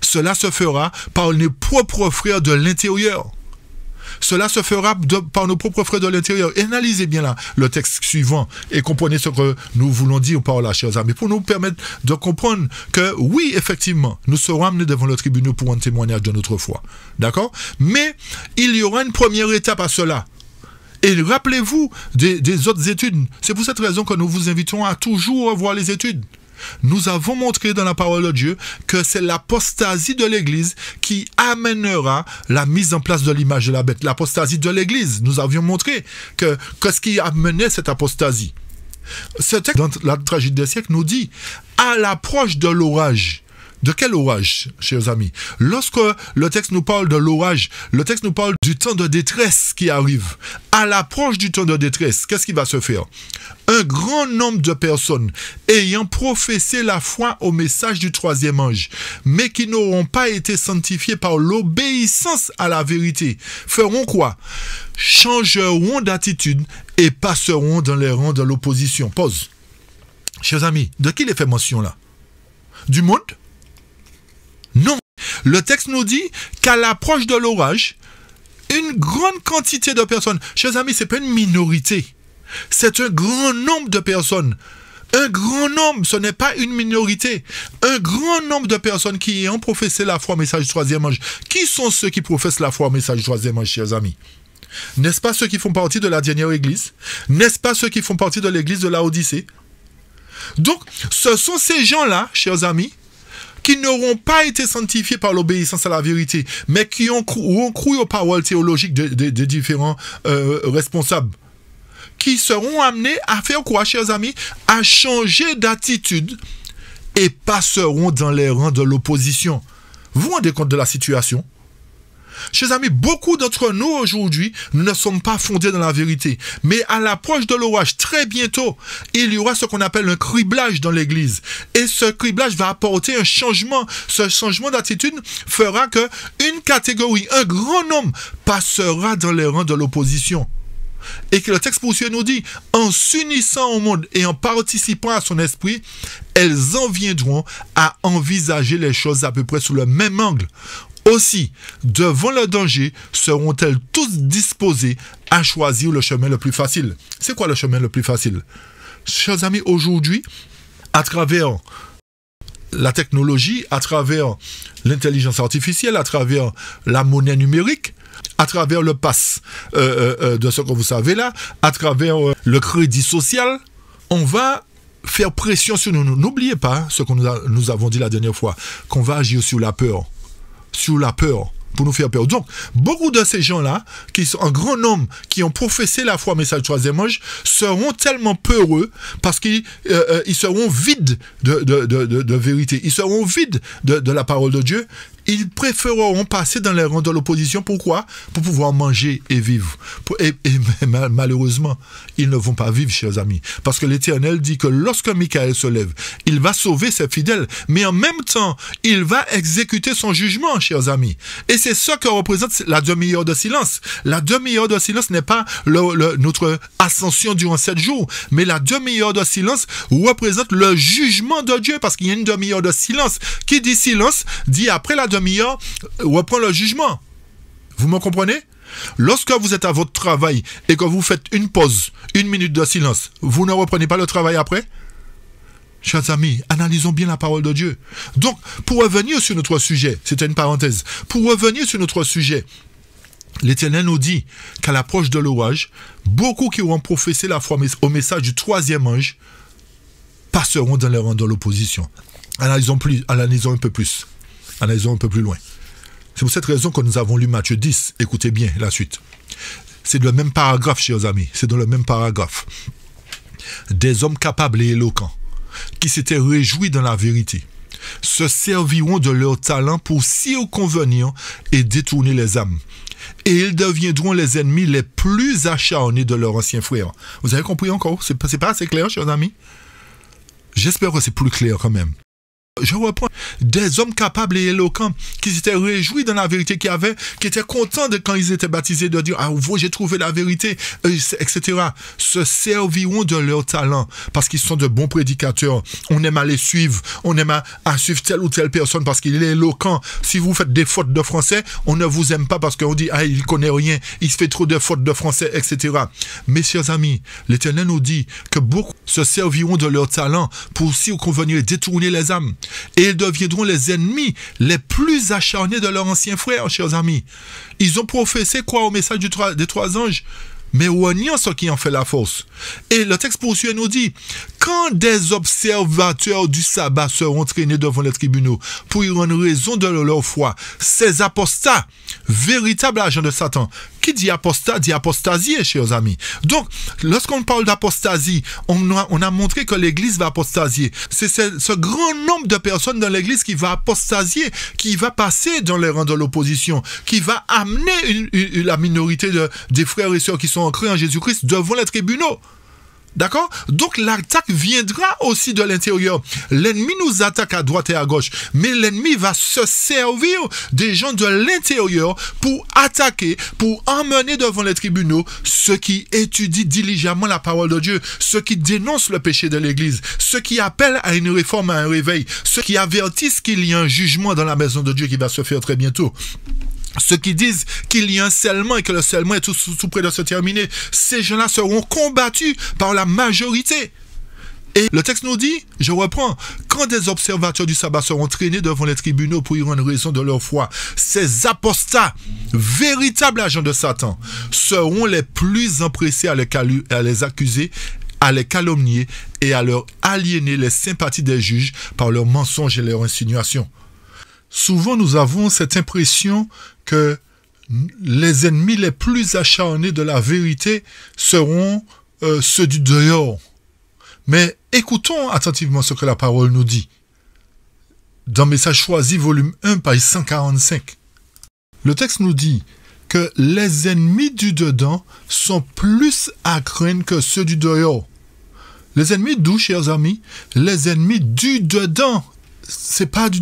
Cela se fera par nos propres frères de l'intérieur. Cela se fera par nos propres frères de l'intérieur. Analysez bien là le texte suivant et comprenez ce que nous voulons dire par là, chers amis, pour nous permettre de comprendre que oui, effectivement, nous serons amenés devant le tribunal pour un témoignage de notre foi. D'accord? Mais il y aura une première étape à cela. Et rappelez-vous des autres études. C'est pour cette raison que nous vous invitons à toujours revoir les études. Nous avons montré dans la parole de Dieu que c'est l'apostasie de l'Église qui amènera la mise en place de l'image de la bête. L'apostasie de l'Église. Nous avions montré que ce qui amenait cette apostasie, Ce texte, dans la tragédie des siècles, nous dit, à l'approche de l'orage, de quel orage, chers amis? Lorsque le texte nous parle de l'orage, le texte nous parle du temps de détresse qui arrive. À l'approche du temps de détresse, qu'est-ce qui va se faire? Un grand nombre de personnes ayant professé la foi au message du troisième ange, mais qui n'auront pas été sanctifiés par l'obéissance à la vérité, feront quoi? Changeront d'attitude et passeront dans les rangs de l'opposition. Pause. Chers amis, de qui il est fait mention là? Du monde? Non. Le texte nous dit qu'à l'approche de l'orage, une grande quantité de personnes, chers amis, ce n'est pas une minorité, c'est un grand nombre de personnes. Un grand nombre, ce n'est pas une minorité. Un grand nombre de personnes qui ont professé la foi au message du troisième ange. Qui sont ceux qui professent la foi au message du troisième ange, chers amis? N'est-ce pas ceux qui font partie de la dernière église? N'est-ce pas ceux qui font partie de l'église de Laodicée? Donc, ce sont ces gens-là, chers amis, qui n'auront pas été sanctifiés par l'obéissance à la vérité, mais qui ont cru aux paroles théologiques des différents responsables, qui seront amenés à faire quoi, chers amis? À changer d'attitude et passeront dans les rangs de l'opposition. Vous vous rendez compte de la situation? Chers amis, beaucoup d'entre nous aujourd'hui, nous ne sommes pas fondés dans la vérité. Mais à l'approche de l'orage, très bientôt, il y aura ce qu'on appelle un criblage dans l'église. Et ce criblage va apporter un changement. Ce changement d'attitude fera que une catégorie, un grand nombre, passera dans les rangs de l'opposition. Et que le texte poursuit et nous dit, en s'unissant au monde et en participant à son esprit, elles en viendront à envisager les choses à peu près sous le même angle. Aussi, devant le danger, seront-elles tous disposées à choisir le chemin le plus facile. C'est quoi le chemin le plus facile? Chers amis, aujourd'hui, à travers la technologie, à travers l'intelligence artificielle, à travers la monnaie numérique, à travers le pass de ce que vous savez là, à travers le crédit social, on va faire pression sur nous. N'oubliez pas ce que nous avons dit la dernière fois, qu'on va agir sur la peur. Sur la peur, pour nous faire peur. Donc, beaucoup de ces gens-là, qui sont un grand nombre, qui ont professé la foi au message du troisième ange, seront tellement peureux parce qu'ils seront vides de vérité. Ils seront vides de la parole de Dieu. Ils préféreront passer dans les rangs de l'opposition. Pourquoi? Pour pouvoir manger et vivre. Et malheureusement, ils ne vont pas vivre, chers amis. Parce que l'Éternel dit que lorsque Michael se lève, il va sauver ses fidèles. Mais en même temps, il va exécuter son jugement, chers amis. Et c'est ça que représente la demi-heure de silence. La demi-heure de silence n'est pas notre ascension durant 7 jours. Mais la demi-heure de silence représente le jugement de Dieu. Parce qu'il y a une demi-heure de silence. Qui dit silence, dit après la demi-heure, reprend le jugement. Vous me comprenez? Lorsque vous êtes à votre travail et que vous faites une pause, 1 minute de silence, vous ne reprenez pas le travail après? Chers amis, analysons bien la parole de Dieu. Donc, pour revenir sur notre sujet, c'était une parenthèse, pour revenir sur notre sujet, l'Éternel nous dit qu'à l'approche de l'orage, beaucoup qui auront professé la foi au message du troisième ange passeront dans les rangs de l'opposition. Analysons un peu plus. Analysons un peu plus loin. C'est pour cette raison que nous avons lu Matthieu 10. Écoutez bien la suite. C'est le même paragraphe, chers amis. C'est dans le même paragraphe. Des hommes capables et éloquents, qui s'étaient réjouis dans la vérité, se serviront de leur talent pour circonvenir et détourner les âmes. Et ils deviendront les ennemis les plus acharnés de leurs anciens frères. Vous avez compris encore? C'est pas assez clair, chers amis? J'espère que c'est plus clair quand même. Je reprends. Des hommes capables et éloquents qui s'étaient réjouis dans la vérité, qui étaient contents quand ils étaient baptisés de dire « Ah, j'ai trouvé la vérité », etc. Se serviront de leur talent parce qu'ils sont de bons prédicateurs. On aime à les suivre. On aime à suivre telle ou telle personne parce qu'il est éloquent. Si vous faites des fautes de français, on ne vous aime pas parce qu'on dit « Ah, il connaît rien, il se fait trop de fautes de français, etc. » Mes chers amis, l'Éternel nous dit que beaucoup se serviront de leur talent pour circonvenir et détourner les âmes. Et ils deviendront les ennemis les plus acharnés de leurs anciens frères, chers amis. Ils ont professé quoi au message des trois anges? Mais reniant ce qui en fait la force. Et le texte poursuit et nous dit, quand des observateurs du sabbat seront traînés devant les tribunaux pour y rendre raison de leur foi, ces apostats, véritables agents de Satan. Qui dit apostat dit apostasie, chers amis. Donc, lorsqu'on parle d'apostasie, on a montré que l'Église va apostasier. C'est ce grand nombre de personnes dans l'Église qui va apostasier, qui va passer dans les rangs de l'opposition, qui va amener la minorité des frères et sœurs qui sont ancrés en Jésus-Christ devant les tribunaux. D'accord? Donc l'attaque viendra aussi de l'intérieur. L'ennemi nous attaque à droite et à gauche, mais l'ennemi va se servir des gens de l'intérieur pour attaquer, pour emmener devant les tribunaux ceux qui étudient diligemment la parole de Dieu, ceux qui dénoncent le péché de l'Église, ceux qui appellent à une réforme, à un réveil, ceux qui avertissent qu'il y a un jugement dans la maison de Dieu qui va se faire très bientôt. Ceux qui disent qu'il y a un scellement et que le scellement est tout près de se terminer, ces gens-là seront combattus par la majorité. Et le texte nous dit, je reprends, quand des observateurs du sabbat seront traînés devant les tribunaux pour y rendre raison de leur foi, ces apostats, véritables agents de Satan, seront les plus empressés à les accuser, à les calomnier et à leur aliéner les sympathies des juges par leurs mensonges et leurs insinuations. Souvent, nous avons cette impression que les ennemis les plus acharnés de la vérité seront ceux du dehors. Mais écoutons attentivement ce que la parole nous dit. Dans Message choisi, volume 1, page 145. Le texte nous dit que les ennemis du dedans sont plus à craindre que ceux du dehors. Les ennemis d'où, chers amis? Les ennemis du dedans. C'est pas du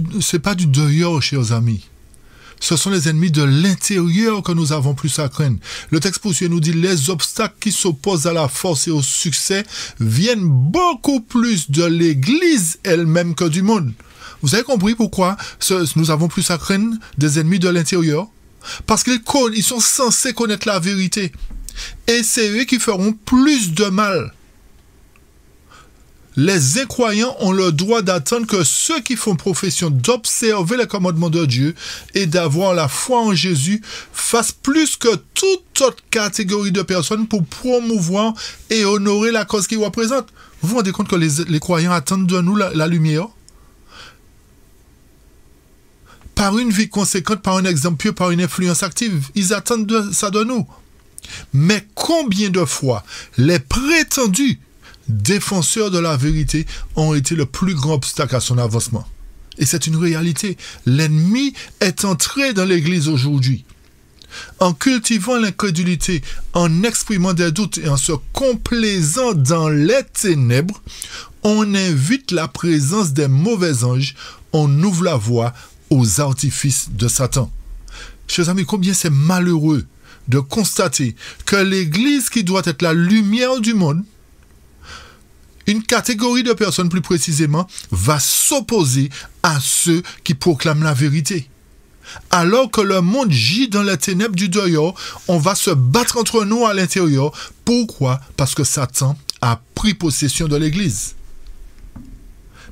dehors, chers amis. Ce sont les ennemis de l'intérieur que nous avons plus à craindre. Le texte poursuit et nous dit, les obstacles qui s'opposent à la force et au succès viennent beaucoup plus de l'Église elle-même que du monde. Vous avez compris pourquoi nous avons plus à craindre des ennemis de l'intérieur? Parce qu'ils sont censés connaître la vérité. Et c'est eux qui feront plus de mal. Les incroyants ont le droit d'attendre que ceux qui font profession d'observer les commandements de Dieu et d'avoir la foi en Jésus fassent plus que toute autre catégorie de personnes pour promouvoir et honorer la cause qu'ils représentent. Vous vous rendez compte que les croyants attendent de nous la lumière? Par une vie conséquente, par un exemple pieux, par une influence active, ils attendent ça de nous. Mais combien de fois les prétendus défenseurs de la vérité ont été le plus grand obstacle à son avancement? Et c'est une réalité. L'ennemi est entré dans l'Église aujourd'hui. En cultivant l'incrédulité, en exprimant des doutes et en se complaisant dans les ténèbres, on invite la présence des mauvais anges, on ouvre la voie aux artifices de Satan. Chers amis, combien c'est malheureux de constater que l'Église qui doit être la lumière du monde, une catégorie de personnes plus précisément, va s'opposer à ceux qui proclament la vérité. Alors que le monde gît dans les ténèbres du dehors, on va se battre entre nous à l'intérieur. Pourquoi? Parce que Satan a pris possession de l'Église.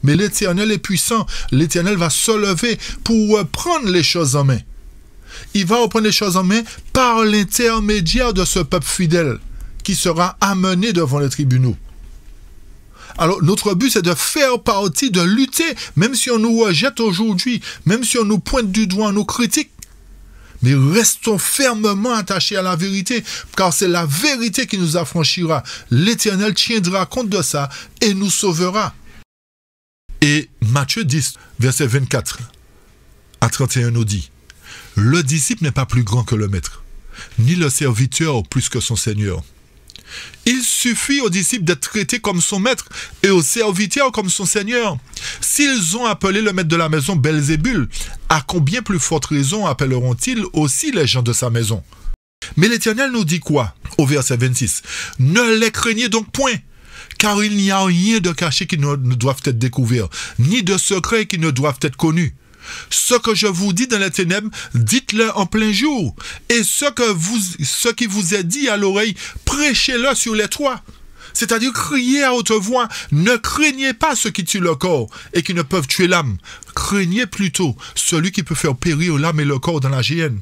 Mais l'Éternel est puissant. L'Éternel va se lever pour reprendre les choses en main. Il va reprendre les choses en main par l'intermédiaire de ce peuple fidèle qui sera amené devant les tribunaux. Alors, notre but, c'est de faire partie, de lutter, même si on nous rejette aujourd'hui, même si on nous pointe du doigt, on nous critique. Mais restons fermement attachés à la vérité, car c'est la vérité qui nous affranchira. L'Éternel tiendra compte de ça et nous sauvera. Et Matthieu 10, verset 24 à 31 nous dit, « Le disciple n'est pas plus grand que le maître, ni le serviteur plus que son Seigneur. Il suffit aux disciples d'être traités comme son maître et aux serviteurs comme son Seigneur. S'ils ont appelé le maître de la maison Belzébul, à combien plus forte raison appelleront-ils aussi les gens de sa maison? Mais l'Éternel nous dit quoi? Au verset 26, « Ne les craignez donc point, car il n'y a rien de caché qui ne doivent être découverts, ni de secrets qui ne doivent être connus. Ce que je vous dis dans les ténèbres, dites-le en plein jour. Et ce qui vous est dit à l'oreille, prêchez-le sur les toits. » C'est-à-dire, criez à haute voix. Ne craignez pas ceux qui tuent le corps et qui ne peuvent tuer l'âme. Craignez plutôt celui qui peut faire périr l'âme et le corps dans la géhenne.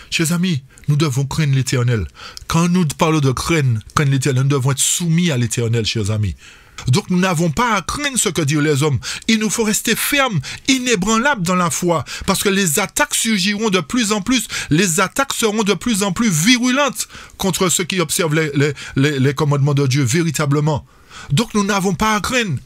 Chers amis, nous devons craindre l'Éternel. Quand nous parlons de craindre l'Éternel, nous devons être soumis à l'Éternel, chers amis. Donc nous n'avons pas à craindre ce que disent les hommes. Il nous faut rester fermes, inébranlables dans la foi, parce que les attaques surgiront de plus en plus, les attaques seront de plus en plus virulentes contre ceux qui observent les commandements de Dieu véritablement. Donc nous n'avons pas à craindre.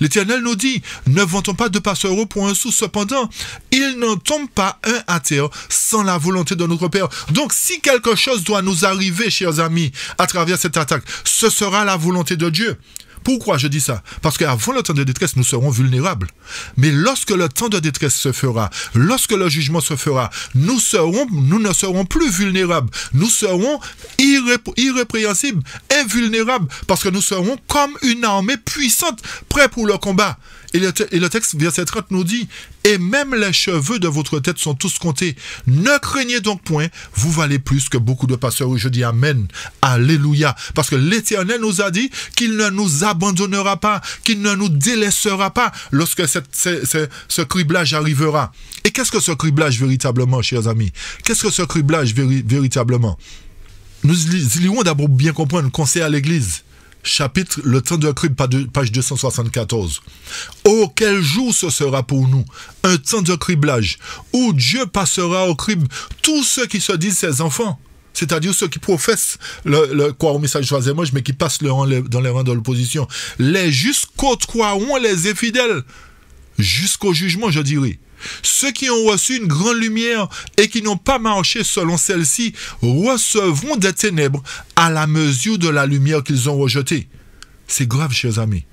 L'Éternel nous dit, ne vantons pas de passereaux pour un sou, cependant, il n'en tombe pas un à terre sans la volonté de notre Père. Donc, si quelque chose doit nous arriver, chers amis, à travers cette attaque, ce sera la volonté de Dieu. Pourquoi je dis ça? Parce qu'avant le temps de détresse, nous serons vulnérables. Mais lorsque le temps de détresse se fera, lorsque le jugement se fera, nous ne serons plus vulnérables. Nous serons irrépréhensibles, invulnérables, parce que nous serons comme une armée puissante, prête pour le combat. Et le texte, verset 30, nous dit, « Et même les cheveux de votre tête sont tous comptés. Ne craignez donc point, vous valez plus que beaucoup de pasteurs. » Je dis Amen, Alléluia. Parce que l'Éternel nous a dit qu'il ne nous abandonnera pas, qu'il ne nous délaissera pas lorsque ce criblage arrivera. Et qu'est-ce que ce criblage véritablement, chers amis? Qu'est-ce que ce criblage véritablement? Nous lirons d'abord bien comprendre, conseil à l'Église. Chapitre, le temps de crible, page 274. Oh, quel jour ce sera pour nous, un temps de criblage, où Dieu passera au crible tous ceux qui se disent ses enfants, c'est-à-dire ceux qui professent le croire au message choisi-moi, mais qui passent dans les rangs de l'opposition. Les justes côtoieront les infidèles, jusqu'au jugement, je dirais. Ceux qui ont reçu une grande lumière et qui n'ont pas marché selon celle-ci recevront des ténèbres à la mesure de la lumière qu'ils ont rejetée. C'est grave, chers amis.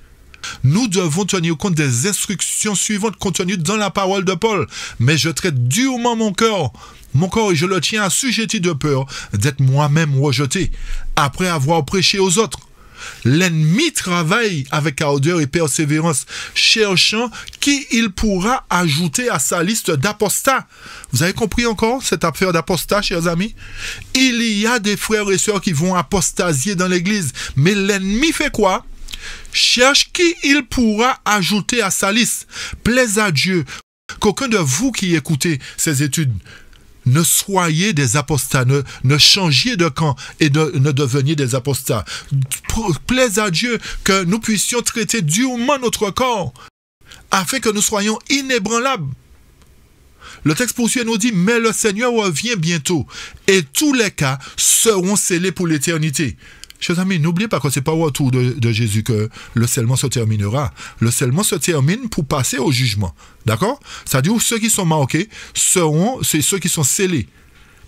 Nous devons tenir compte des instructions suivantes contenues dans la parole de Paul. Mais je traite durement mon corps, et je le tiens assujetti de peur d'être moi-même rejeté après avoir prêché aux autres. L'ennemi travaille avec ardeur et persévérance, cherchant qui il pourra ajouter à sa liste d'apostats. Vous avez compris encore cette affaire d'apostats, chers amis? Il y a des frères et sœurs qui vont apostasier dans l'église, mais l'ennemi fait quoi? Cherche qui il pourra ajouter à sa liste. Plaise à Dieu qu'aucun de vous qui écoutez ces études ne soyez des apostats, ne changiez de camp et ne deveniez des apostats. Plaise à Dieu que nous puissions traiter durement notre corps, afin que nous soyons inébranlables. Le texte poursuit et nous dit, mais le Seigneur revient bientôt, et tous les cas seront scellés pour l'éternité. Chers amis, n'oubliez pas que ce n'est pas au retour de Jésus que le scellement se terminera. Le scellement se termine pour passer au jugement. D'accord? C'est-à-dire que ceux qui sont marqués c'est ceux qui sont scellés.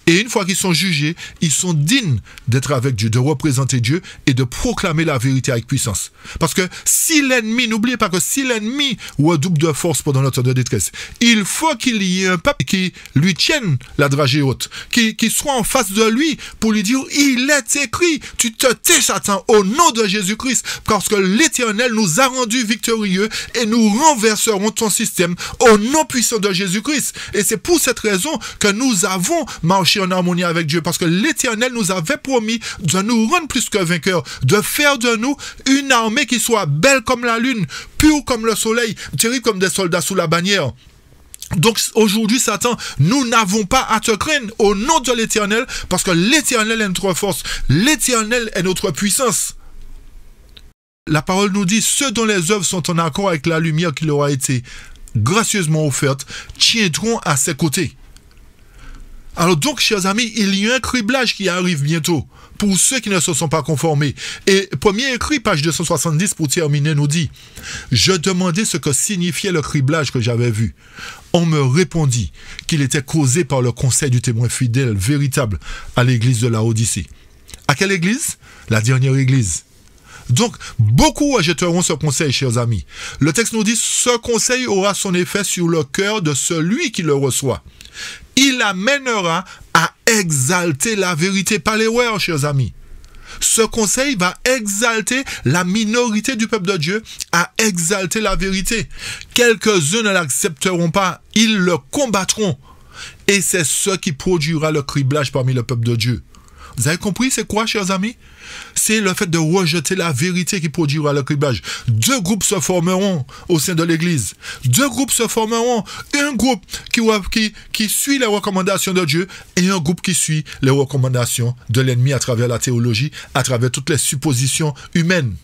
Et une fois qu'ils sont jugés, ils sont dignes d'être avec Dieu, de représenter Dieu et de proclamer la vérité avec puissance. Parce que si l'ennemi, n'oubliez pas que si l'ennemi redouble de force pendant notre temps de détresse, il faut qu'il y ait un peuple qui lui tienne la dragée haute, qui soit en face de lui pour lui dire, il est écrit, tu te tais Satan au nom de Jésus-Christ, parce que l'Éternel nous a rendus victorieux et nous renverserons ton système au nom puissant de Jésus-Christ. Et c'est pour cette raison que nous avons marché en harmonie avec Dieu, parce que l'Éternel nous avait promis de nous rendre plus que vainqueurs, de faire de nous une armée qui soit belle comme la lune, pure comme le soleil, terrible comme des soldats sous la bannière. Donc aujourd'hui, Satan, nous n'avons pas à te craindre au nom de l'Éternel, parce que l'Éternel est notre force, l'Éternel est notre puissance. La parole nous dit, ceux dont les œuvres sont en accord avec la lumière qui leur a été gracieusement offerte, tiendront à ses côtés. Alors donc, chers amis, il y a un criblage qui arrive bientôt pour ceux qui ne se sont pas conformés. Et premier écrit, page 270, pour terminer, nous dit « Je demandais ce que signifiait le criblage que j'avais vu. On me répondit qu'il était causé par le conseil du témoin fidèle, véritable, à l'église de Laodicée. » À quelle église? La dernière église. Donc, beaucoup rejetteront ce conseil, chers amis. Le texte nous dit « Ce conseil aura son effet sur le cœur de celui qui le reçoit. » Il amènera à exalter la vérité, pas l'erreur, chers amis. Ce conseil va exalter la minorité du peuple de Dieu, à exalter la vérité. Quelques-uns ne l'accepteront pas, ils le combattront. Et c'est ce qui produira le criblage parmi le peuple de Dieu. Vous avez compris, c'est quoi, chers amis? C'est le fait de rejeter la vérité qui produira le criblage. Deux groupes se formeront au sein de l'Église. Deux groupes se formeront. Un groupe qui suit les recommandations de Dieu et un groupe qui suit les recommandations de l'ennemi à travers la théologie, à travers toutes les suppositions humaines.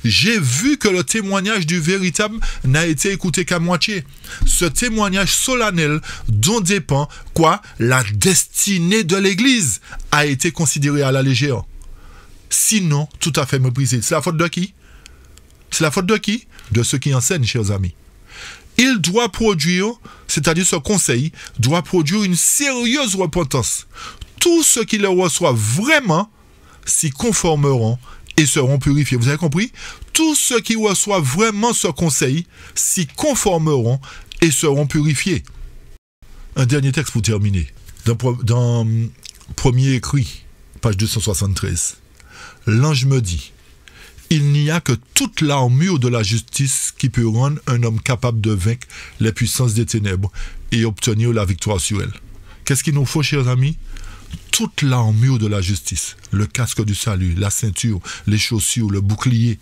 j'ai vu que le témoignage du véritable n'a été écouté qu'à moitié. Ce témoignage solennel dont dépend, quoi? La destinée de l'Église a été considérée à la légère. Sinon, tout à fait méprisé. C'est la faute de qui? C'est la faute de qui? De ceux qui enseignent, chers amis. Il doit produire, c'est-à-dire ce conseil, doit produire une sérieuse repentance. Tous ceux qui le reçoivent vraiment s'y conformeront et seront purifiés. Vous avez compris? Tous ceux qui reçoivent vraiment ce conseil s'y conformeront et seront purifiés. Un dernier texte pour terminer. Dans premier écrit, page 273. L'ange me dit, il n'y a que toute l'armure de la justice qui peut rendre un homme capable de vaincre les puissances des ténèbres et obtenir la victoire sur elles. Qu'est-ce qu'il nous faut, chers amis? Toute l'armure de la justice, le casque du salut, la ceinture, les chaussures, le bouclier.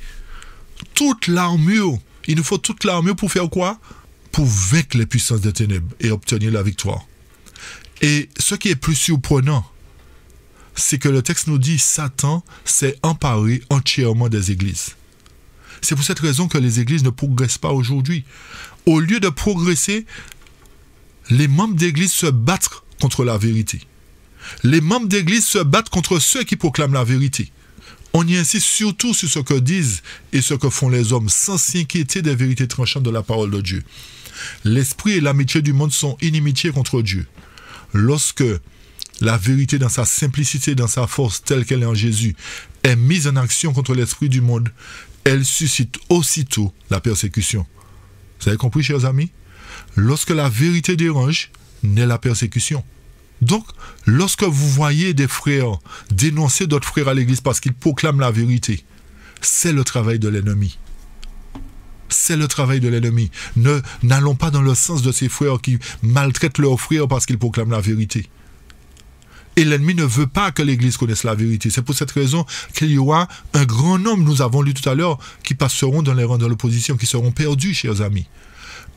Toute l'armure. Il nous faut toute l'armure pour faire quoi? Pour vaincre les puissances des ténèbres et obtenir la victoire. Et ce qui est plus surprenant, c'est que le texte nous dit Satan s'est emparé entièrement des églises. C'est pour cette raison que les églises ne progressent pas aujourd'hui. Au lieu de progresser, les membres d'église se battent contre la vérité. Les membres d'église se battent contre ceux qui proclament la vérité. On y insiste surtout sur ce que disent et ce que font les hommes sans s'inquiéter des vérités tranchantes de la parole de Dieu. L'esprit et l'amitié du monde sont inimitié contre Dieu. Lorsque la vérité dans sa simplicité, dans sa force telle qu'elle est en Jésus, est mise en action contre l'esprit du monde, elle suscite aussitôt la persécution. Vous avez compris, chers amis? Lorsque la vérité dérange, naît la persécution. Donc, lorsque vous voyez des frères dénoncer d'autres frères à l'église parce qu'ils proclament la vérité, c'est le travail de l'ennemi. C'est le travail de l'ennemi. N'allons pas dans le sens de ces frères qui maltraitent leurs frères parce qu'ils proclament la vérité. Et l'ennemi ne veut pas que l'église connaisse la vérité. C'est pour cette raison qu'il y aura un grand nombre, nous avons lu tout à l'heure, qui passeront dans les rangs de l'opposition, qui seront perdus, chers amis.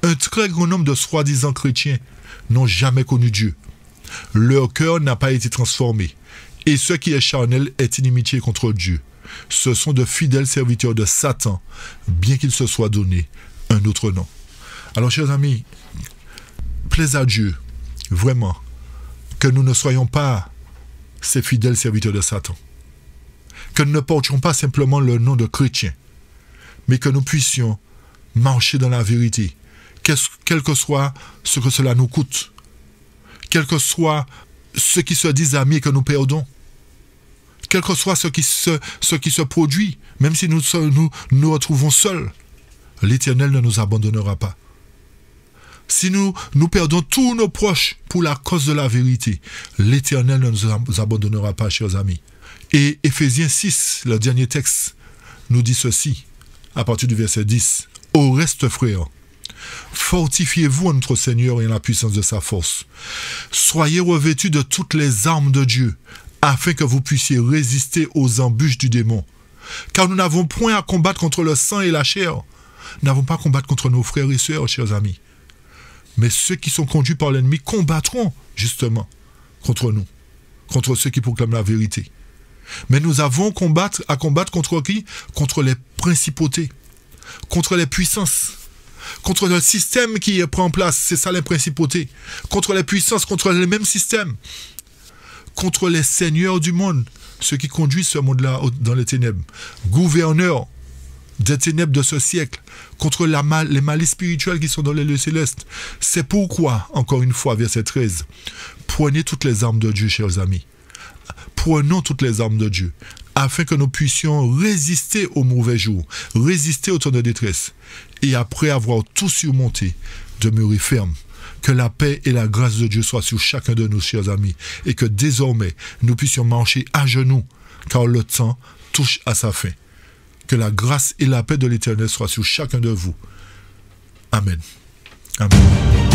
Un très grand nombre de soi-disant chrétiens n'ont jamais connu Dieu. Leur cœur n'a pas été transformé. Et ce qui est charnel est inimitié contre Dieu. Ce sont de fidèles serviteurs de Satan, bien qu'il se soit donné un autre nom. Alors, chers amis, plaise à Dieu, vraiment, que nous ne soyons pas ces fidèles serviteurs de Satan. Que nous ne portions pas simplement le nom de chrétien, mais que nous puissions marcher dans la vérité, quel que soit ce que cela nous coûte, quel que soit ceux qui se disent amis et que nous perdons, quel que soit ce qui se produit, même si nous retrouvons seuls, l'Éternel ne nous abandonnera pas. Si nous perdons tous nos proches pour la cause de la vérité, l'Éternel ne nous abandonnera pas, chers amis. Et Éphésiens 6, le dernier texte, nous dit ceci, à partir du verset 10. « Au reste, frères, fortifiez-vous en notre Seigneur et en la puissance de sa force. Soyez revêtus de toutes les armes de Dieu, afin que vous puissiez résister aux embûches du démon. Car nous n'avons point à combattre contre le sang et la chair. Nous n'avons pas à combattre contre nos frères et sœurs, chers amis. Mais ceux qui sont conduits par l'ennemi combattront, justement, contre nous, contre ceux qui proclament la vérité. Mais nous avons à combattre contre qui? Contre les principautés, contre les puissances, contre le système qui prend en place, c'est ça les principautés, contre les puissances, contre les mêmes systèmes, contre les seigneurs du monde, ceux qui conduisent ce monde-là dans les ténèbres, gouverneurs des ténèbres de ce siècle, contre les malices spirituels qui sont dans les lieux célestes. C'est pourquoi, encore une fois, verset 13, prenez toutes les armes de Dieu, chers amis. Prenons toutes les armes de Dieu, afin que nous puissions résister aux mauvais jours, résister au temps de détresse, et après avoir tout surmonté, demeurer ferme. Que la paix et la grâce de Dieu soient sur chacun de nous, chers amis, et que désormais, nous puissions marcher à genoux, car le temps touche à sa fin. Que la grâce et la paix de l'Éternel soient sur chacun de vous. Amen. Amen.